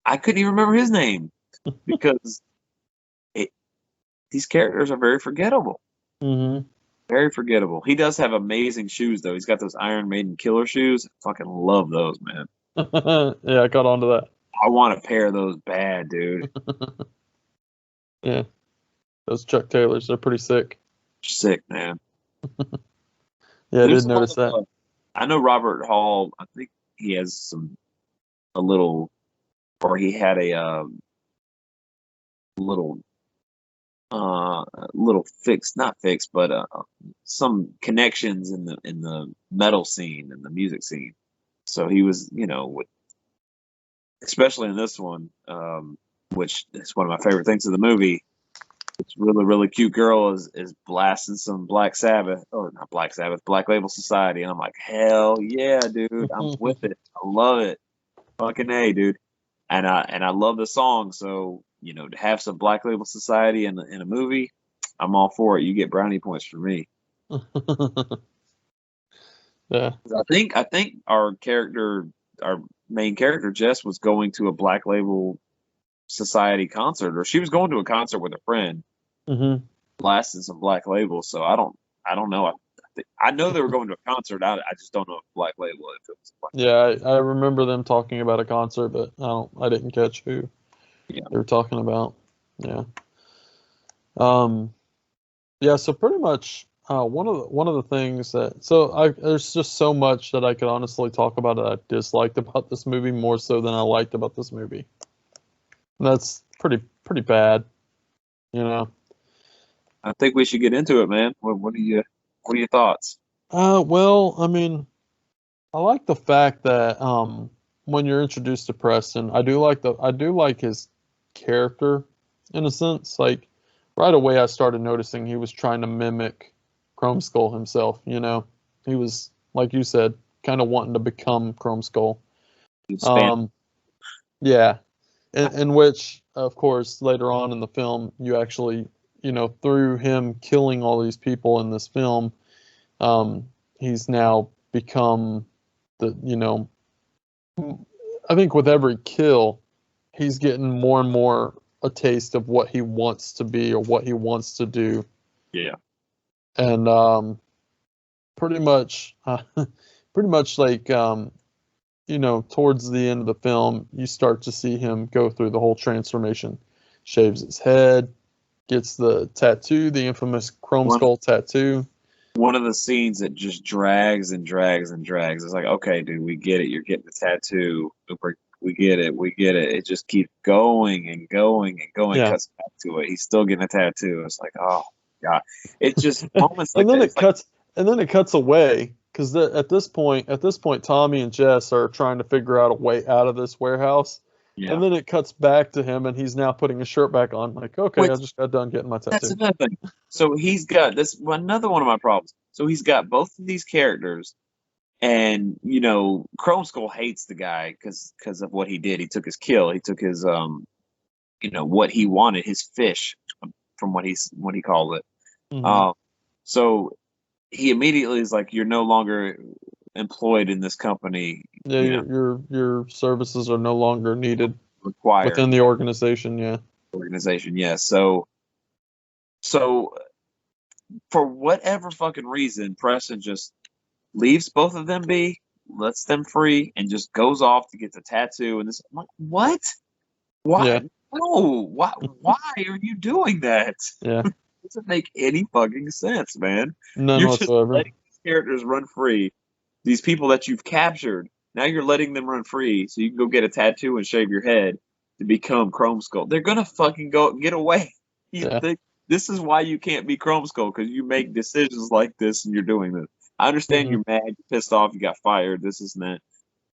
I couldn't even remember his name because these characters are very forgettable. Mm-hmm. Very forgettable. He does have amazing shoes, though. He's got those Iron Maiden killer shoes. I fucking love those, man. Yeah, I caught on to that. I want a pair of those bad, dude. Yeah, those Chuck Taylors, they're pretty sick. Sick, man. Yeah, I There's did a lot notice that. I know Robert Hall. I think he has a little, or he had a little, not fixed, but some connections in the metal scene and the music scene. So he was, especially in this one, which is one of my favorite things of the movie. This really, really cute girl is blasting some Black Sabbath, or not Black Sabbath, Black Label Society, and I'm like, hell yeah, dude, I'm with it. I love it. Fucking A, dude. And I love the song, so to have some Black Label Society in a movie, I'm all for it. You get brownie points for me. Yeah. I think our main character Jess was going to a Black Label Society concert, or she was going to a concert with a friend, Hmm. blasting some Black Label. So I don't know. I know they were going to a concert. I just don't know if Black Label, if it was Black. Yeah, I remember them talking about a concert, but I didn't catch who Yeah. they were talking about. Yeah. Um, yeah, so pretty much one of the things there's just so much that I could honestly talk about that I disliked about this movie more so than I liked about this movie. And that's pretty bad, you know. I think we should get into it, man. What are your thoughts? Well, I mean, I like the fact that when you're introduced to Preston, I do like his character in a sense. Like right away I started noticing he was trying to mimic Chromeskull himself, you know. He was, like you said, kind of wanting to become Chromeskull. Span. Yeah. In which, of course, later on in the film, you actually, through him killing all these people in this film, he's now become I think with every kill, he's getting more and more a taste of what he wants to be or what he wants to do. Yeah. And pretty much, like, towards the end of the film, you start to see him go through the whole transformation. Shaves his head, gets the tattoo, the infamous Chromeskull tattoo. One of the scenes that just drags and drags and drags. It's like, okay, dude, we get it. You're getting the tattoo. We get it. We get it. It just keeps going and going and going. Yeah. Cuts back to it. He's still getting a tattoo. It's like, oh God. It's just moments like And then that. it cuts away because at this point, Tommy and Jess are trying to figure out a way out of this warehouse. Yeah. And then it cuts back to him, and he's now putting his shirt back on. Like, okay, Which- I just got done getting my tattoo. That's another thing. So he's got this another one of my problems. So he's got both of these characters, and Chromeskull hates the guy because of what he did. He took his kill. He took his what he wanted, his fish, from what he called it. Mhm. So he immediately is like, "You're no longer employed in this company. Yeah, your services are no longer needed Required within the organization." Yeah. organization." Yeah. So for whatever fucking reason, Preston just leaves both of them be, lets them free, and just goes off to get the tattoo. And this, I'm like, what? Why? Yeah. No. Why? Why are you doing that? Yeah. It doesn't make any fucking sense, man. None You're whatsoever. just letting these characters run free. These people that you've captured, now you're letting them run free so you can go get a tattoo and shave your head to become Chromeskull. They're gonna fucking go get away. You Yeah. think this is why you can't be Chromeskull, because you make decisions like this and you're doing this. I understand Mhm. you're mad, you're pissed off, you got fired, this is that.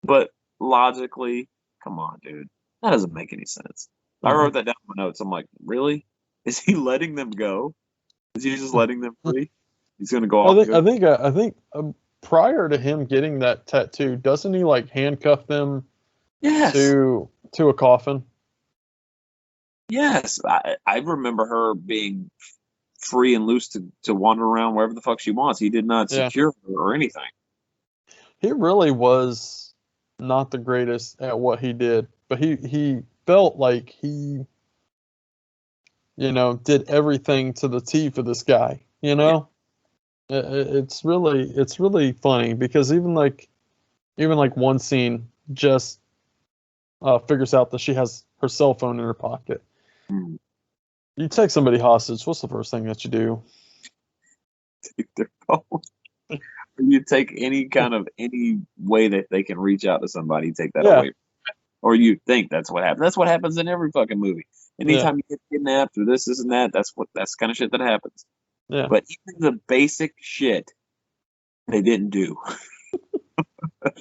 But logically, come on, dude. That doesn't make any sense. I Mhm. wrote that down in my notes. I'm like, really? Is he letting them go? Is he just letting them free? He's gonna go off. I think prior to him getting that tattoo, doesn't he like handcuff them Yes. to a coffin? Yes. I remember her being free and loose to wander around wherever the fuck she wants. He did not Yeah. secure her or anything. He really was not the greatest at what he did, but he felt like he did everything to the T for this guy, It's really funny because even like one scene, Jess figures out that she has her cell phone in her pocket. Mm. You take somebody hostage, what's the first thing that you do? Take their phone. You take any way that they can reach out to somebody, you take that Yeah. away. Or you think that's what happens. That's what happens in every fucking movie. Anytime you get kidnapped or this and that, that's the kind of shit that happens. Yeah. But even the basic shit they didn't do.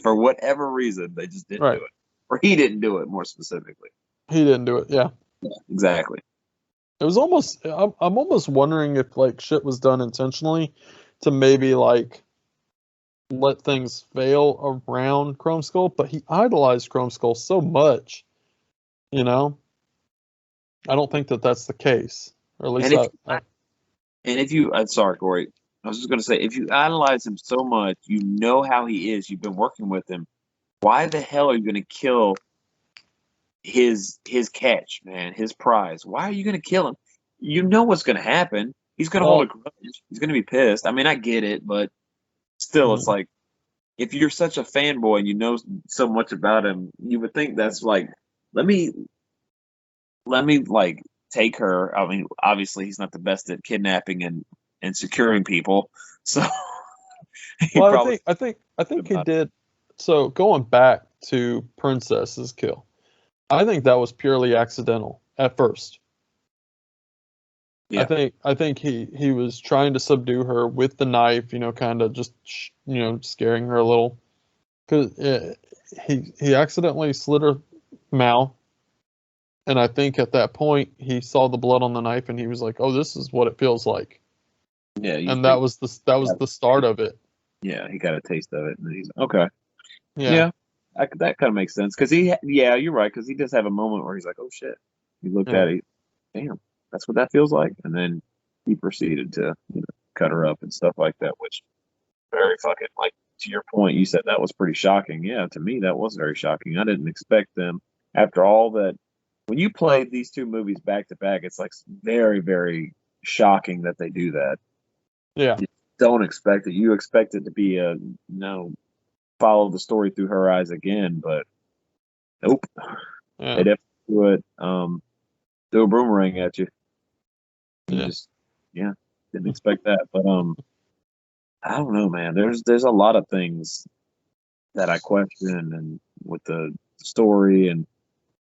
For whatever reason, they just didn't do it. Or he didn't do it, more specifically. He didn't do it, yeah. Yeah, exactly. It was almost. I'm almost wondering if like shit was done intentionally to maybe like let things fail around Chromeskull, but he idolized Chromeskull so much, you know. I don't think that that's the case, or at least And if I and if you, I'm sorry, Corey. I was just gonna say, if you idolize him so much, you know how he is. You've been working with him. Why the hell are you gonna kill his catch, man? His prize. Why are you gonna kill him? You know what's gonna happen. He's gonna hold a well, grudge. He's gonna be pissed. I mean, I get it, but still, it's mm, like if you're such a fanboy and you know so much about him, you would think that's like, let me like take her. I mean, obviously he's not the best at kidnapping and securing people, so he well, probably I think he about it. did. So going back to Princess's kill, I think that was purely accidental at first. Yeah, I think he was trying to subdue her with the knife, you know, kind of just you know scaring her a little because he accidentally slit her mouth, and I think at that point he saw the blood on the knife and he was like, "Oh, this is what it feels like," yeah. You and think that he was got the start of it. yeah, he got a taste of it, and he's okay. Yeah, Yeah, that kind of makes sense because yeah, you're right because he does have a moment where he's like, oh shit. He looked yeah, at it, damn, that's what that feels like, and then he proceeded to cut her up and stuff like that, which very fucking like to your point, you said that was pretty shocking. Yeah, to me that was very shocking. I didn't expect them after all that. When you play these two movies back to back, it's like very, very shocking that they do that. yeah, You don't expect it. You expect it to be a no follow the story through her eyes again, but nope. They yeah, definitely do it. Do a boomerang at you. You yeah. just yeah, didn't expect that. But I don't know, man. There's a lot of things that I question and with the story and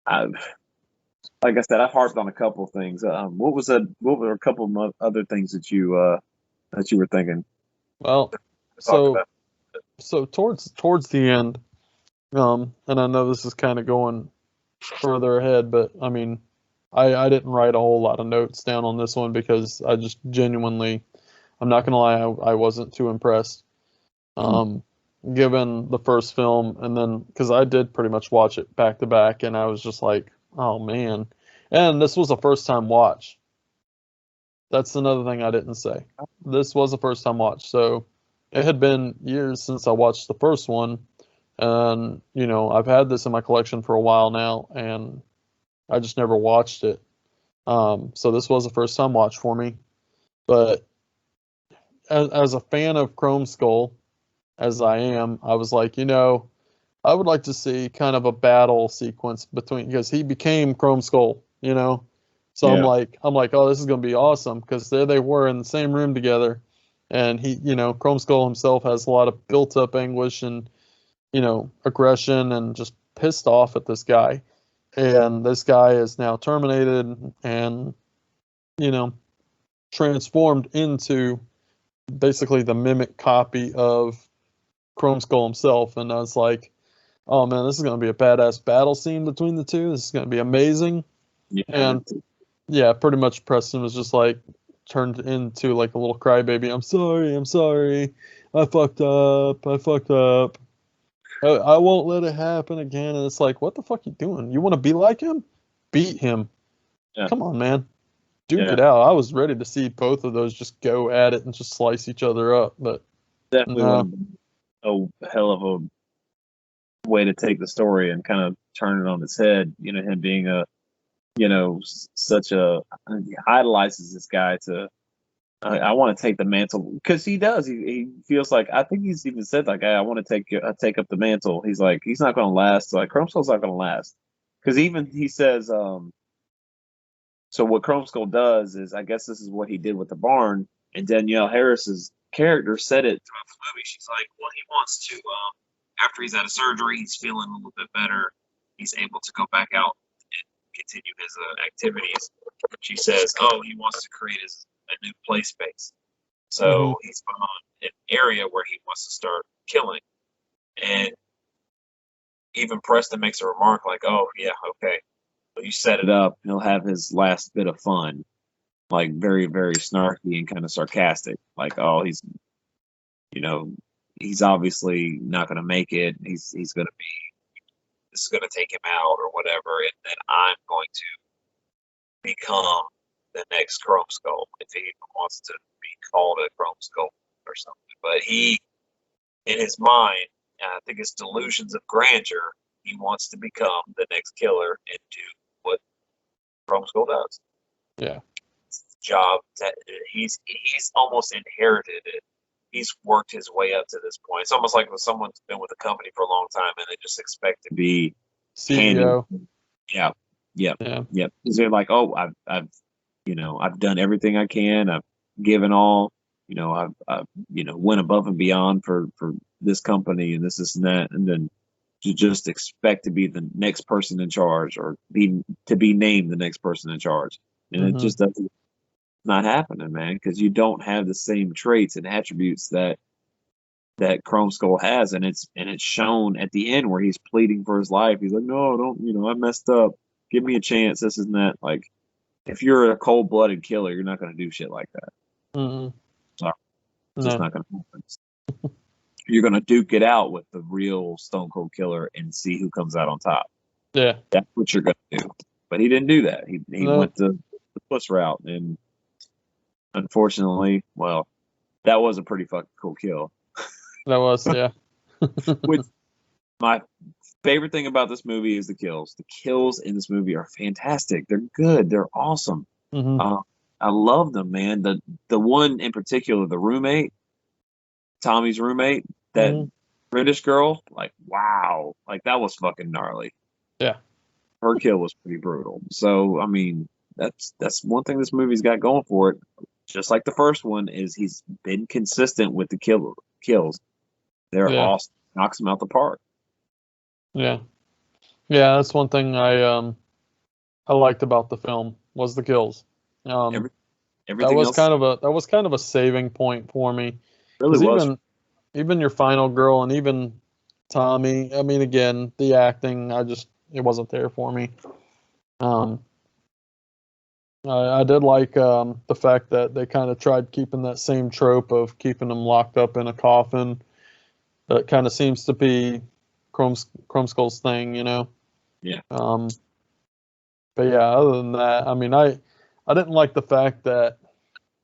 I like I said, I've harped on a couple of things. What were a couple of other things that you were thinking Well, to talk so about? towards the end, and I know this is kind of going further ahead, but I mean, I didn't write a whole lot of notes down on this one because I just genuinely, I'm not gonna lie, I wasn't too impressed. Mm, Um, given the first film, and then because I did pretty much watch it back to back, and I was just like, oh man, and this was a first time watch. That's another thing I didn't say. This was a first time watch, so it had been years since I watched the first one, and you know I've had this in my collection for a while now, and I just never watched it. So this was a first time watch for me. But as a fan of Chrome Skull, as I am, I was like, you know, I would like to see kind of a battle sequence between because he became Chrome Skull, you know. So yeah, I'm like, oh, this is gonna be awesome because there they were in the same room together, and he, you know, Chrome Skull himself has a lot of built up anguish and you know aggression and just pissed off at this guy, and this guy is now terminated and you know transformed into basically the mimic copy of Chrome Skull himself, and I was like, oh man, this is gonna be a badass battle scene between the two. This is gonna be amazing. yeah. And yeah, pretty much Preston was just like turned into like a little crybaby. I'm sorry, I fucked up, I fucked up. I won't let it happen again. And it's like, what the fuck you doing? You want to be like him? Beat him. Yeah, Come on, man. Duke yeah. it out. I was ready to see both of those just go at it and just slice each other up, but Definitely would no. have been a hell of a way to take the story and kind of turn it on its head. Him being such a he idolizes this guy to. I want to take the mantle because he does. He feels like I think he's even said like, hey, I want to take up the mantle. He's like he's not going to last. Like Chromeskull's not going to last because even he says so what Chrome Skull does is, I guess this is what he did with the barn, and Danielle Harris's character said it throughout the movie. She's like, well, he wants to, after he's out of surgery, he's feeling a little bit better. He's able to go back out and continue his activities. She says, oh, he wants to create a new play space. Hmm. So he's found an area where he wants to start killing. And even Preston makes a remark like, oh, yeah, okay. You set it up, he'll have his last bit of fun. like very, very snarky and kind of sarcastic. Like, oh, you know, he's obviously not going to make it. He's going to be, this is going to take him out or whatever, and then I'm going to become the next Chromeskull if he even wants to be called a Chromeskull or something. But he, in his mind, I think it's delusions of grandeur. He wants to become the next killer and do what Chromeskull does. Yeah. Job that he's almost inherited it. He's worked his way up to this point. It's almost like when someone's been with a company for a long time and they just expect to be CEO. Yeah. Yeah. Because they're like, oh, I've done everything I can. I've given all. I've went above and beyond for this company and this and that, and then to just expect to be the next person in charge or be named the next person in charge, and it just doesn't. Not happening, man, because you don't have the same traits and attributes that Chromeskull has, and it's shown at the end where he's pleading for his life. He's like, no, don't, I messed up. Give me a chance. This and that. Like, if you're a cold-blooded killer, you're not going to do shit like that. Sorry, it's just not going to happen. You're going to duke it out with the real Stone Cold Killer and see who comes out on top. Yeah, that's what you're going to do. But he didn't do that. He went the puss route, and unfortunately, well, that was a pretty fucking cool kill. That was, yeah. Which, my favorite thing about this movie is the kills. The kills in this movie are fantastic. They're good. They're awesome. I love them, man. The one in particular, the roommate, Tommy's roommate, that British girl, like, wow. Like, that was fucking gnarly. Yeah. Her kill was pretty brutal. So, I mean, that's one thing this movie's got going for it. Just like the first one, is he's been consistent with the kills. They're awesome. Knocks them out the park. Yeah. Yeah, that's one thing I liked about the film was the kills. Everything that was else, kind of a saving point for me. Really was. Even your final girl and even Tommy, I mean, again, the acting, it wasn't there for me. I did like the fact that they kind of tried keeping that same trope of keeping them locked up in a coffin. That kind of seems to be Chromeskull's thing, Yeah. But yeah, other than that, I mean, I didn't like the fact that,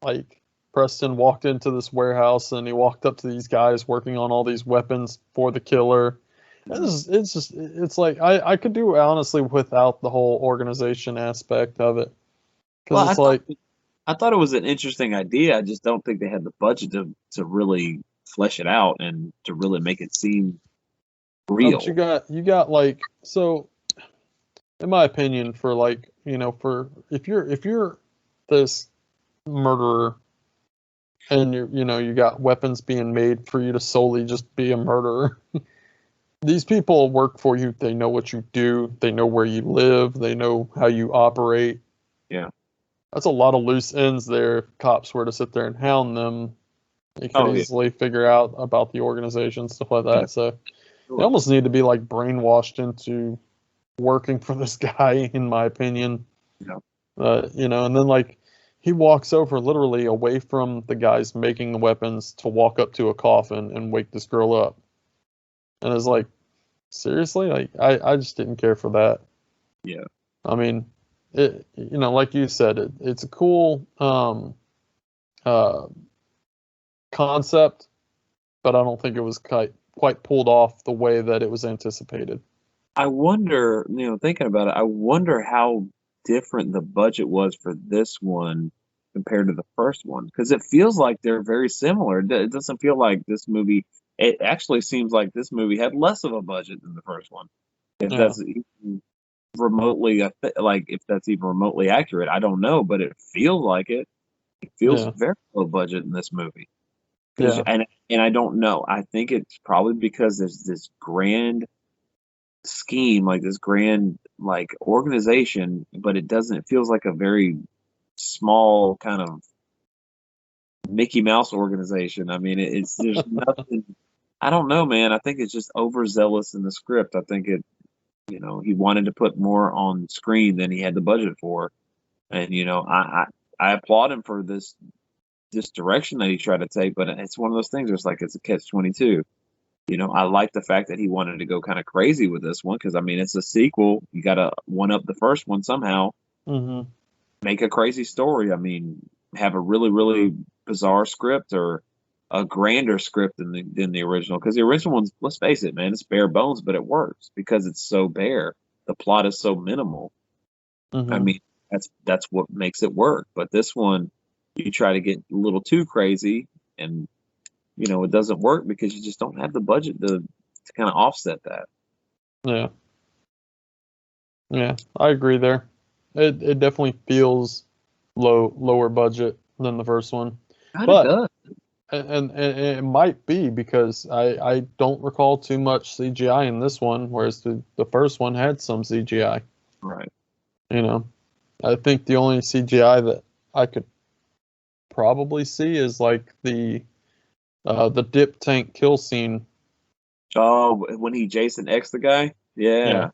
like, Preston walked into this warehouse and he walked up to these guys working on all these weapons for the killer. It's like I could do honestly without the whole organization aspect of it. Well, I thought it was an interesting idea. I just don't think they had the budget to really flesh it out and to really make it seem real. But you got like, so in my opinion, for like, for if you're this murderer and you got weapons being made for you to solely just be a murderer. These people work for you. They know what you do. They know where you live. They know how you operate. Yeah. That's a lot of loose ends there. If cops were to sit there and hound them, they could easily figure out about the organization, stuff like that. Yeah. So they almost need to be like brainwashed into working for this guy, in my opinion. Yeah. And then like he walks over literally away from the guys making the weapons to walk up to a coffin and wake this girl up. And it's like, seriously? Like, I just didn't care for that. Yeah. I mean, it, like you said, it's a cool concept, but I don't think it was quite pulled off the way that it was anticipated. I wonder, thinking about it, I wonder how different the budget was for this one compared to the first one, because it feels like they're very similar. It doesn't feel like this movie. It actually seems like this movie had less of a budget than the first one. If that's even remotely, if that's even remotely accurate, I don't know, but it feels like it. It feels very low budget in this movie. Yeah. And I don't know. I think it's probably because there's this grand scheme, like this grand organization, but it feels like a very small kind of Mickey Mouse organization. I mean, there's nothing. I don't know, man. I think it's just overzealous in the script. I think he wanted to put more on screen than he had the budget for, and I applaud him for this direction that he tried to take, but it's one of those things where it's like it's a catch-22. You know, I like the fact that he wanted to go kind of crazy with this one because I mean it's a sequel. You got to one up the first one somehow. Mm-hmm. Make a crazy story. I mean, have a really really bizarre script or a grander script than the original. Because the original one's, let's face it, man, it's bare bones, but it works because it's so bare. The plot is so minimal. Mm-hmm. I mean, that's what makes it work. But this one, you try to get a little too crazy and you know, it doesn't work because you just don't have the budget to kind of offset that. Yeah. Yeah, I agree there. It definitely feels lower budget than the first one. God, But it does. and it might be because I don't recall too much CGI in this one, whereas the first one had some CGI. Right. You know, I think the only CGI that I could probably see is like the dip tank kill scene. Oh, when he Jason X the guy? Yeah. Yeah.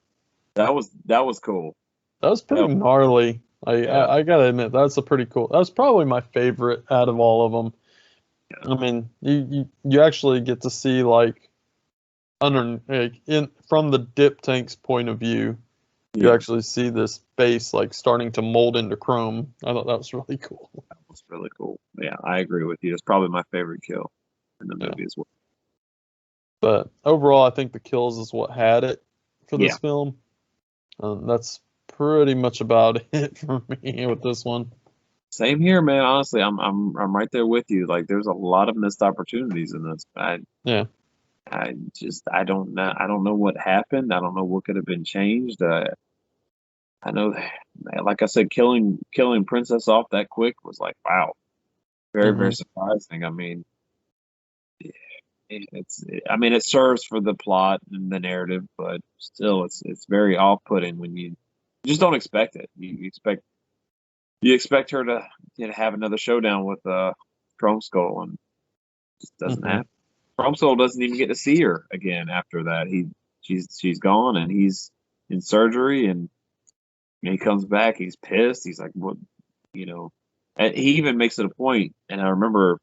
That was cool. That was pretty Yeah. gnarly. Yeah. I gotta admit, that's a pretty cool. That's probably my favorite out of all of them. I mean, you actually get to see like in from the dip tank's point of view, you Yeah. actually see this base like starting to mold into chrome. I thought that was really cool. That was really cool. Yeah, I agree with you. It's probably my favorite kill in the movie as well. But overall, I think the kills is what had it for this Yeah. film. That's pretty much about it for me with this one. Same here, man. Honestly, I'm right there with you. Like, there's a lot of missed opportunities in this. Yeah. I don't know. I don't know what happened. I don't know what could have been changed. I know, like I said, killing Princess off that quick was like, wow, very very surprising. I mean, I mean, it serves for the plot and the narrative, but still, it's very off-putting when you just don't expect it. You expect her to have another showdown with Chromeskull, and it just doesn't happen. Chromeskull doesn't even get to see her again after that. She's gone, and he's in surgery, and he comes back. He's pissed. He's like, what, you know? And he even makes it a point. And I remember,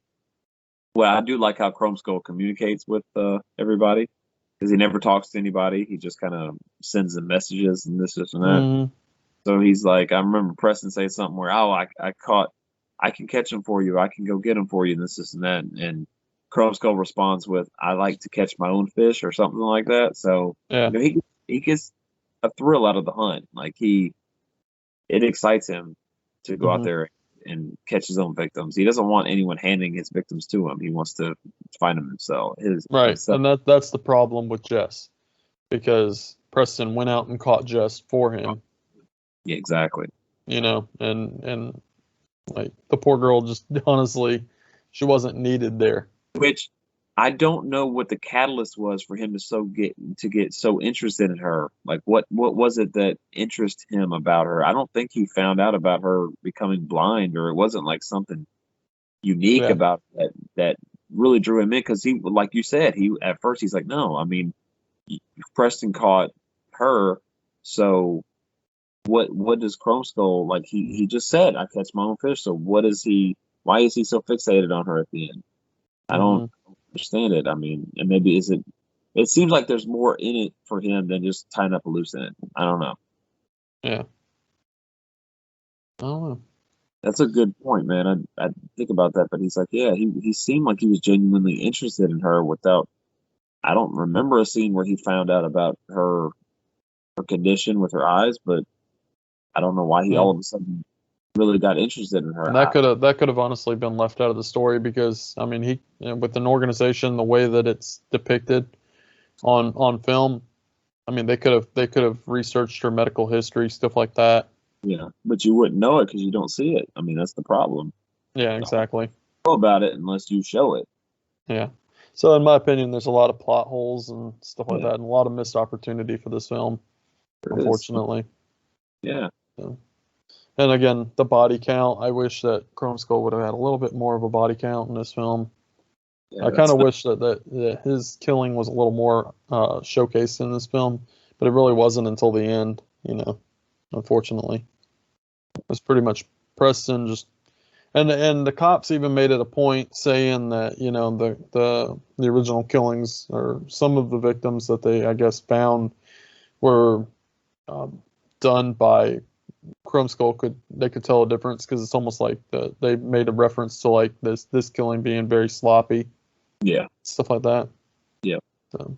well, I do like how Chromeskull communicates with everybody because he never talks to anybody. He just kind of sends them messages and this and that. So he's like, I remember Preston saying something where, oh, I can catch him for you. I can go get him for you. And this and that. And Chromeskull responds with, I like to catch my own fish or something like that. So Yeah. you know, he gets a thrill out of the hunt. Like it excites him to go out there and catch his own victims. He doesn't want anyone handing his victims to him. He wants to find them himself. And that's the problem with Jess, because Preston went out and caught Jess for him. Yeah, exactly. You know, and like the poor girl just honestly, she wasn't needed there. Which I don't know what the catalyst was for him to get so interested in her. Like what was it that interested him about her? I don't think he found out about her becoming blind, or it wasn't like something unique about that really drew him in. Because he, like you said, at first he's like, no, I mean, Preston caught her, so what does Chromeskull like? He just said, I catch my own fish. So why is he so fixated on her at the end? I don't understand it. I mean, and maybe it seems like there's more in it for him than just tying up a loose end. I don't know. Yeah. I don't know. That's a good point, man. I think about that, but he's like, yeah, he seemed like he was genuinely interested in her without. I don't remember a scene where he found out about her condition with her eyes, but I don't know why he all of a sudden really got interested in her. And that could have honestly been left out of the story because I mean he with an organization the way that it's depicted on film, I mean they could have researched her medical history, stuff like that. Yeah, but you wouldn't know it because you don't see it. I mean that's the problem. Yeah, exactly. You don't know about it unless you show it. Yeah. So in my opinion, there's a lot of plot holes and stuff like that, and a lot of missed opportunity for this film, unfortunately. Yeah. So. And again, the body count. I wish that Chromeskull would have had a little bit more of a body count in this film. Yeah, I kind of wish that his killing was a little more showcased in this film, but it really wasn't until the end, you know, unfortunately. It was pretty much Preston just And the cops even made it a point saying that, you know, the original killings or some of the victims that they, I guess, found were done by Chromeskull. They could tell a difference because it's almost like they made a reference to like this killing being very sloppy. Yeah. Stuff like that. Yeah. So.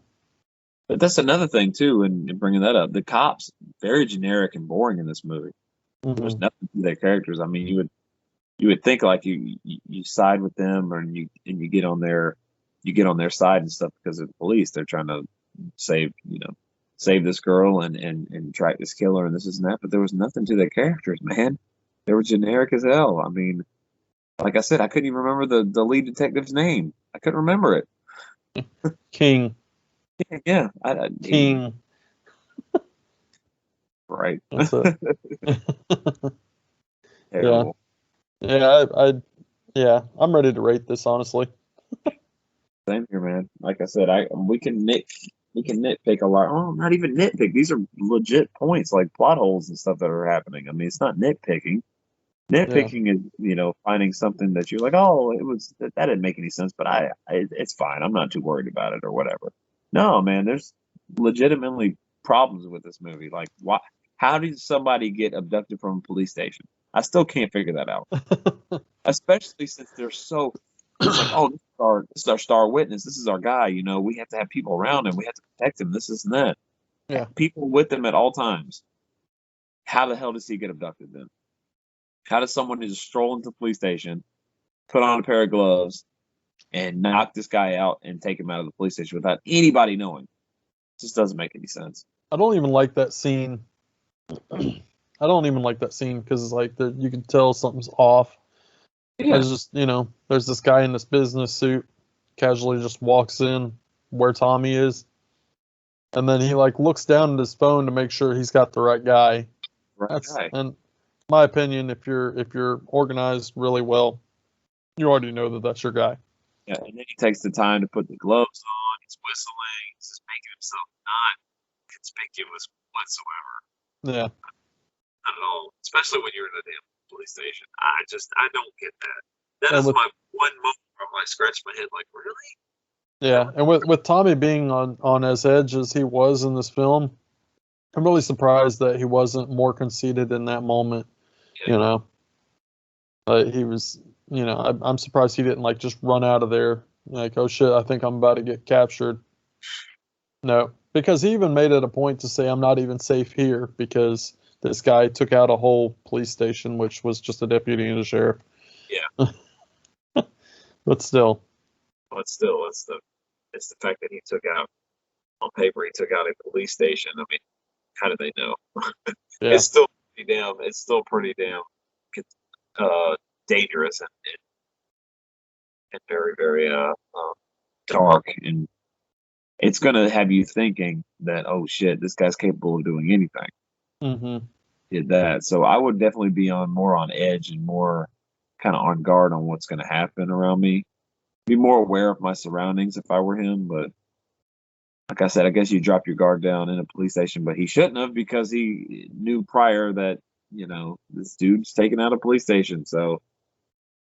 But that's another thing too, and bringing that up, the cops very generic and boring in this movie. There's nothing to their characters. I mean, you would think like you side with them, or you get on their side and stuff because of the police. They're trying to save this girl and track this killer and this and that. But there was nothing to their characters, man. They were generic as hell. I mean, like I said, I couldn't even remember the lead detective's name. I couldn't remember it. King. Yeah, King. Right. That's it. Terrible. Yeah, I'm ready to rate this, honestly. Same here, man. Like I said, we can nitpick a lot. Oh, not even nitpick. These are legit points, like plot holes and stuff that are happening. I mean, it's not nitpicking. Nitpicking is, finding something that you're like, oh, that didn't make any sense, but it's fine. I'm not too worried about it or whatever. No, man, there's legitimately problems with this movie. Like, how did somebody get abducted from a police station? I still can't figure that out. Especially since they're so, it's like, oh, this is our star witness. This is our guy. We have to have people around him. We have to protect him. This and that. Yeah. People with him at all times. How the hell does he get abducted then? How does someone just stroll into the police station, put on a pair of gloves, and knock this guy out and take him out of the police station without anybody knowing? It just doesn't make any sense. I don't even like that scene. I don't even like that scene because it's like you can tell something's off. Yeah. It's just, there's this guy in this business suit casually just walks in where Tommy is. And then he like looks down at his phone to make sure he's got the right guy. And my opinion, if you're organized really well, you already know that that's your guy. Yeah, and then he takes the time to put the gloves on. He's whistling. He's just making himself not conspicuous whatsoever. Yeah. Not at all. Especially when you're in a damn police station. I don't get that. That is my one moment where I scratch my head like, really? Yeah, and with Tommy being on as edge as he was in this film, I'm really surprised that he wasn't more conceited in that moment. Yeah. He was, I'm surprised he didn't like just run out of there like, oh shit, I think I'm about to get captured. No, because he even made it a point to say I'm not even safe here because this guy took out a whole police station, which was just a deputy and a sheriff. Yeah. But still. It's the fact that he took out, on paper, he took out a police station. I mean, how do they know? Yeah. It's still pretty damn dangerous and very, very dark. And it's going to have you thinking that, oh shit, this guy's capable of doing anything. Mm-hmm. Did that. So I would definitely be more on edge and more kind of on guard on what's going to happen around me. Be more aware of my surroundings if I were him, but like I said, I guess you drop your guard down in a police station, but he shouldn't have because he knew prior that, this dude's taking out a police station. So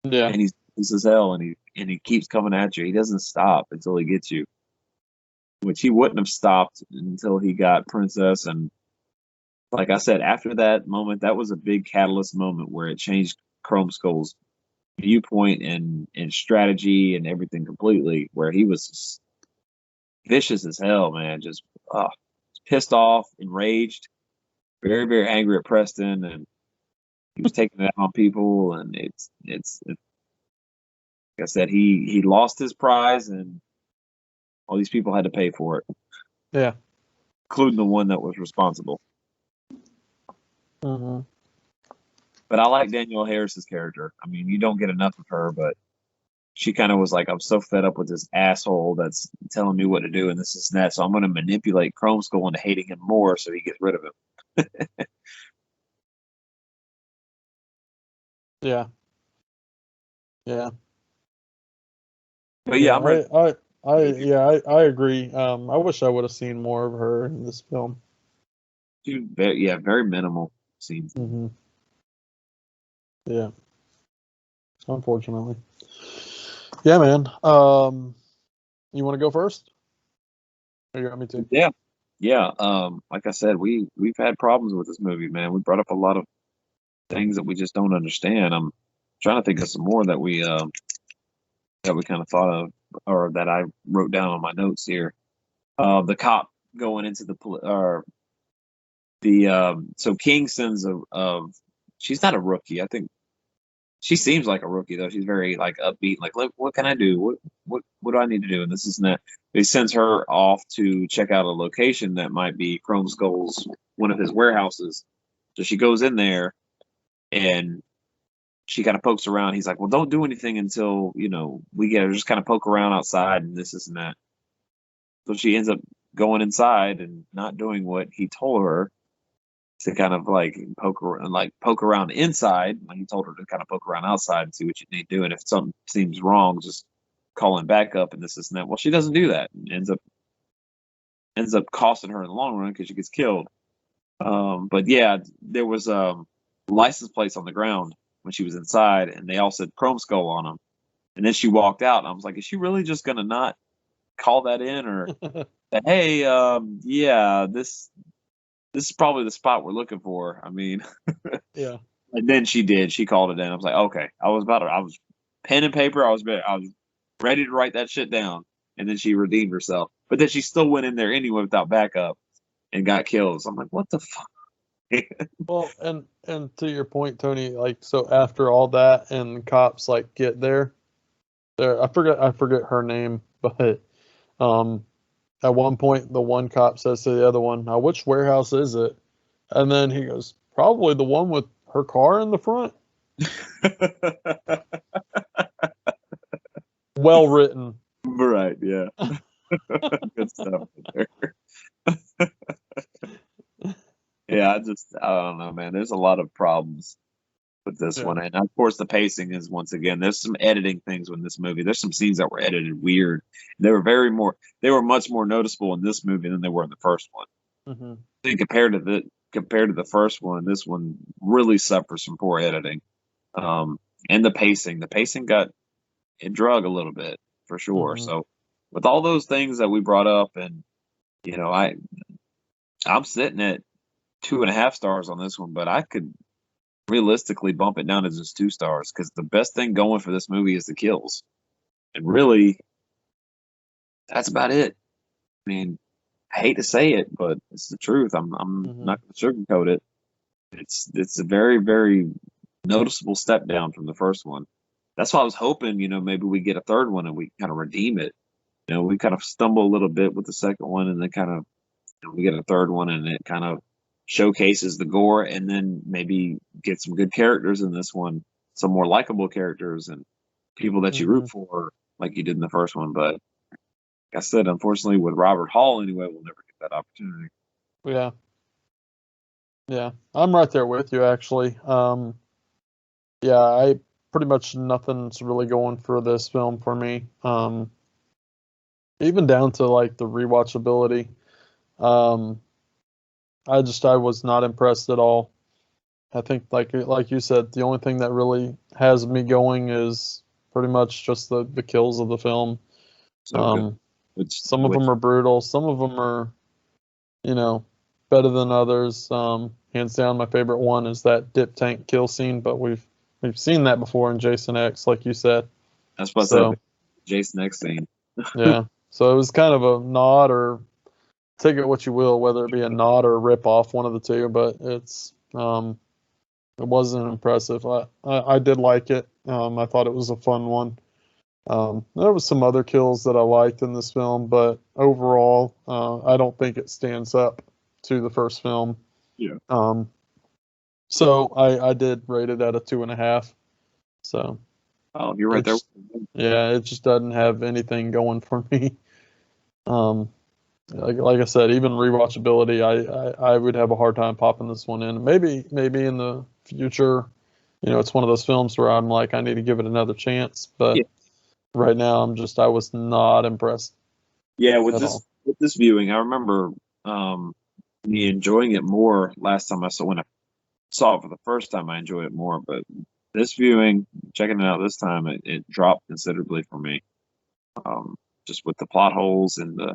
yeah, and he's loose as hell and he keeps coming at you. He doesn't stop until he gets you. Which he wouldn't have stopped until he got Princess. And like I said, after that moment, that was a big catalyst moment where it changed Chromeskull's viewpoint and strategy and everything completely, where he was just vicious as hell, man. Just pissed off, enraged, very, very angry at Preston, and he was taking it out on people. And it's like I said, he lost his prize, and all these people had to pay for it. Yeah, including the one that was responsible. Mm-hmm. But I like Danielle Harris's character. I mean, you don't get enough of her, but she kind of was like, I'm so fed up with this asshole that's telling me what to do and this and that, so I'm going to manipulate Chromeskull into hating him more so he gets rid of him. Yeah. Yeah. But yeah, I'm ready. I agree. I wish I would have seen more of her in this film. Very minimal scenes. Mm-hmm. Yeah. unfortunately. Yeah, man. You want to go first? Or you want me to? Yeah. Like I said, we've had problems with this movie, man. We brought up a lot of things that we just don't understand. I'm trying to think of some more that we kind of thought of, or that I wrote down on my notes here. The cop going into so King sends she's not a rookie. I think she seems like a rookie though. She's very like upbeat, like, look, what can I do? What do I need to do? And this is that. He sends her off to check out a location that might be Chromeskull's, one of his warehouses. So she goes in there and she kind of pokes around. He's like, well, don't do anything until, we get her, just kind of poke around outside and this and that. So she ends up going inside and not doing what he told her, to kind of like poke around inside. Like he told her to kind of poke around outside and see what you need to do. And if something seems wrong, just call him back up and this and that. Well, she doesn't do that. And ends up costing her in the long run because she gets killed. But yeah, there was license plates on the ground when she was inside, and they all said Chromeskull on them. And then she walked out, and I was like, is she really just gonna not call that in, or that, hey, yeah, this is probably the spot we're looking for? I mean, yeah. And then she did. She called it in. I was like, okay. I was pen and paper. I was ready to write that shit down. And then she redeemed herself. But then she still went in there anyway without backup and got killed. So I'm like, what the fuck? Well, and to your point, Tony, like, so after all that and cops like get there, I forget her name, but at one point the one cop says to the other one, now which warehouse is it? And then he goes, probably the one with her car in the front. Well written. Right, yeah. Good stuff there. Yeah, I don't know, man. There's a lot of problems with this one. And of course the pacing is, once again, there's some editing things in this movie. There's some scenes that were edited weird. They were much more noticeable in this movie than they were in the first one. Mm-hmm. I think compared to the first one, this one really suffers from poor editing. And the pacing it drug a little bit for sure. Mm-hmm. So with all those things that we brought up, and I'm sitting at 2.5 stars on this one, but I could realistically bump it down to just 2 stars, because the best thing going for this movie is the kills, and really that's about it. I mean, I hate to say it, but it's the truth. I'm not going to sugarcoat it. It's a very, very noticeable step down from the first one. That's why I was hoping, maybe we get a third one and we kind of redeem it. We kind of stumble a little bit with the second one, and then kind of we get a third one and it kind of showcases the gore, and then maybe get some good characters in this one, some more likable characters and people that you root for like you did in the first one. But like I said, unfortunately with Robert Hall anyway, we'll never get that opportunity. Yeah, I'm right there with you, actually. Yeah, I pretty much nothing's really going for this film for me. Even down to like the rewatchability. I was not impressed at all. I think like you said, the only thing that really has me going is pretty much just the kills of the film. Some of them are brutal. Some of them are, better than others. Hands down, my favorite one is that dip tank kill scene, but we've seen that before in Jason X, like you said. That's what I said. Jason X scene. Yeah. So it was kind of a nod, or take it what you will, whether it be a nod or a rip off, one of the two, but it wasn't impressive. I did like it. I thought it was a fun one. There was some other kills that I liked in this film, but overall, I don't think it stands up to the first film. Yeah. So I did rate it at a 2.5. So. Oh, you're right there. Yeah, it just doesn't have anything going for me. Like I said, even rewatchability, I would have a hard time popping this one in. Maybe in the future, it's one of those films where I'm like, I need to give it another chance. But right now, I was not impressed. Yeah, with this viewing, I remember me enjoying it more last time when I saw it for the first time. I enjoyed it more, but this viewing, checking it out this time, it dropped considerably for me. Just with the plot holes and the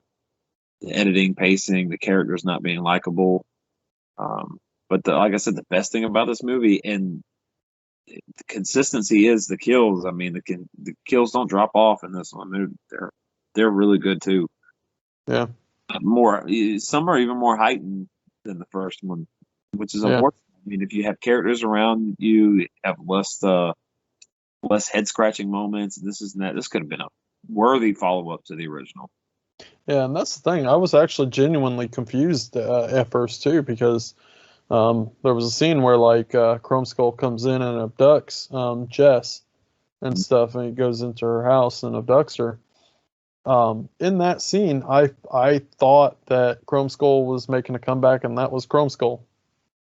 editing, pacing, the characters not being likable. But like I said, the best thing about this movie and the consistency is the kills. I mean, the kills don't drop off in this one. They're really good too. Yeah. Some are even more heightened than the first one, which is Yeah. important. I mean, if you have characters around you, have less head scratching moments. This could have been a worthy follow up to the original. Yeah, and that's the thing. I was actually genuinely confused at first too, because there was a scene where like Chromeskull comes in and abducts Jess and stuff, and he goes into her house and abducts her. In that scene, I thought that Chromeskull was making a comeback, and that was Chromeskull.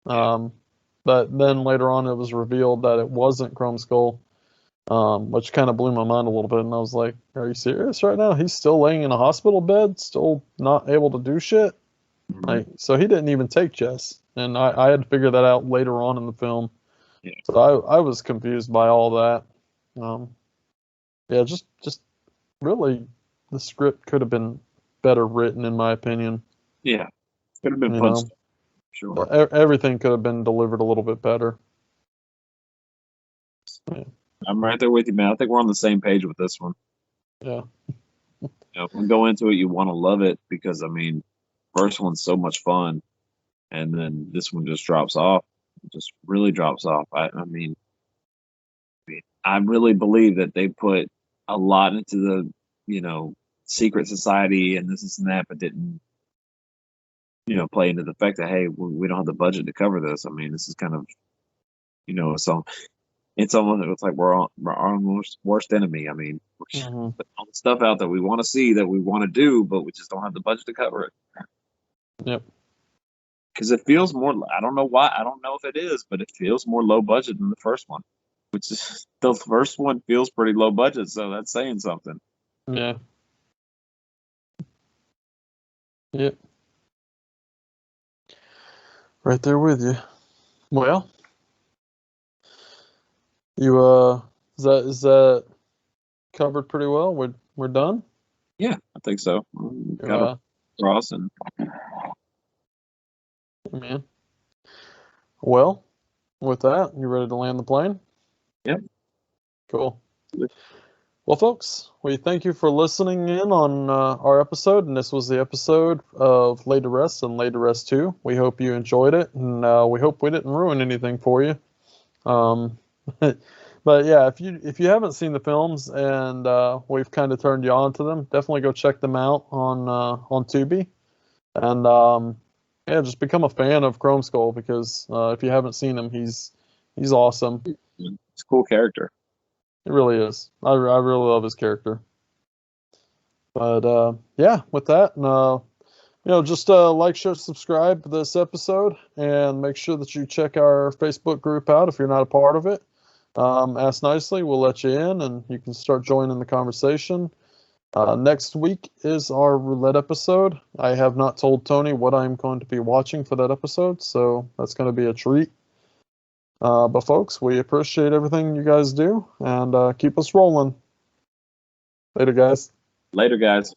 But then later on, it was revealed that it wasn't Chromeskull, which kind of blew my mind a little bit. And I was like, "Are you serious right now? He's still laying in a hospital bed, still not able to do shit." Like, so he didn't even take Jess, and I had to figure that out later on in the film. Yeah. So I was confused by all that. Yeah, just really, the script could have been better written, in my opinion. Yeah, could have been You punched. know, Sure. everything could have been delivered a little bit better. Yeah. I'm right there with you, man. I think we're on the same page with this one. Yeah. You know, if we go into it, you want to love it because, I mean, first one's so much fun, and then this one just drops off. It just really drops off. I mean, I really believe that they put a lot into the, secret society and this and that, but didn't, play into the fact that, hey, we don't have the budget to cover this. I mean, this is kind of, so it's almost like we're our own worst enemy. I mean, we're Mhm. putting all the stuff out that we want to see, that we want to do, but we just don't have the budget to cover it. Yep. Because it feels more, I don't know why, I don't know if it is, but it feels more low budget than the first one, which is, the first one feels pretty low budget, so that's saying something. Yeah. Yep. Right there with you. Well, you is that covered pretty well? We're done. Yeah, I think so. Got a cross and Man. Well, with that, you ready to land the plane? Yep. Cool. Well, folks, we thank you for listening in on our episode, and this was the episode of Laid to Rest and Laid to Rest 2. We hope you enjoyed it, and we hope we didn't ruin anything for you. But yeah, if you haven't seen the films and we've kind of turned you on to them, definitely go check them out on Tubi, and yeah, just become a fan of Chromeskull, because if you haven't seen him, he's awesome. He's a cool character. It really is. I really love his character. But yeah, with that, just like, share, subscribe to this episode, and make sure that you check our Facebook group out if you're not a part of it. Ask nicely, we'll let you in, and you can start joining the conversation. Next week is our roulette episode. I have not told Tony what I'm going to be watching for that episode, so that's going to be a treat. But folks, we appreciate everything you guys do, and keep us rolling. Later, guys. Later, guys.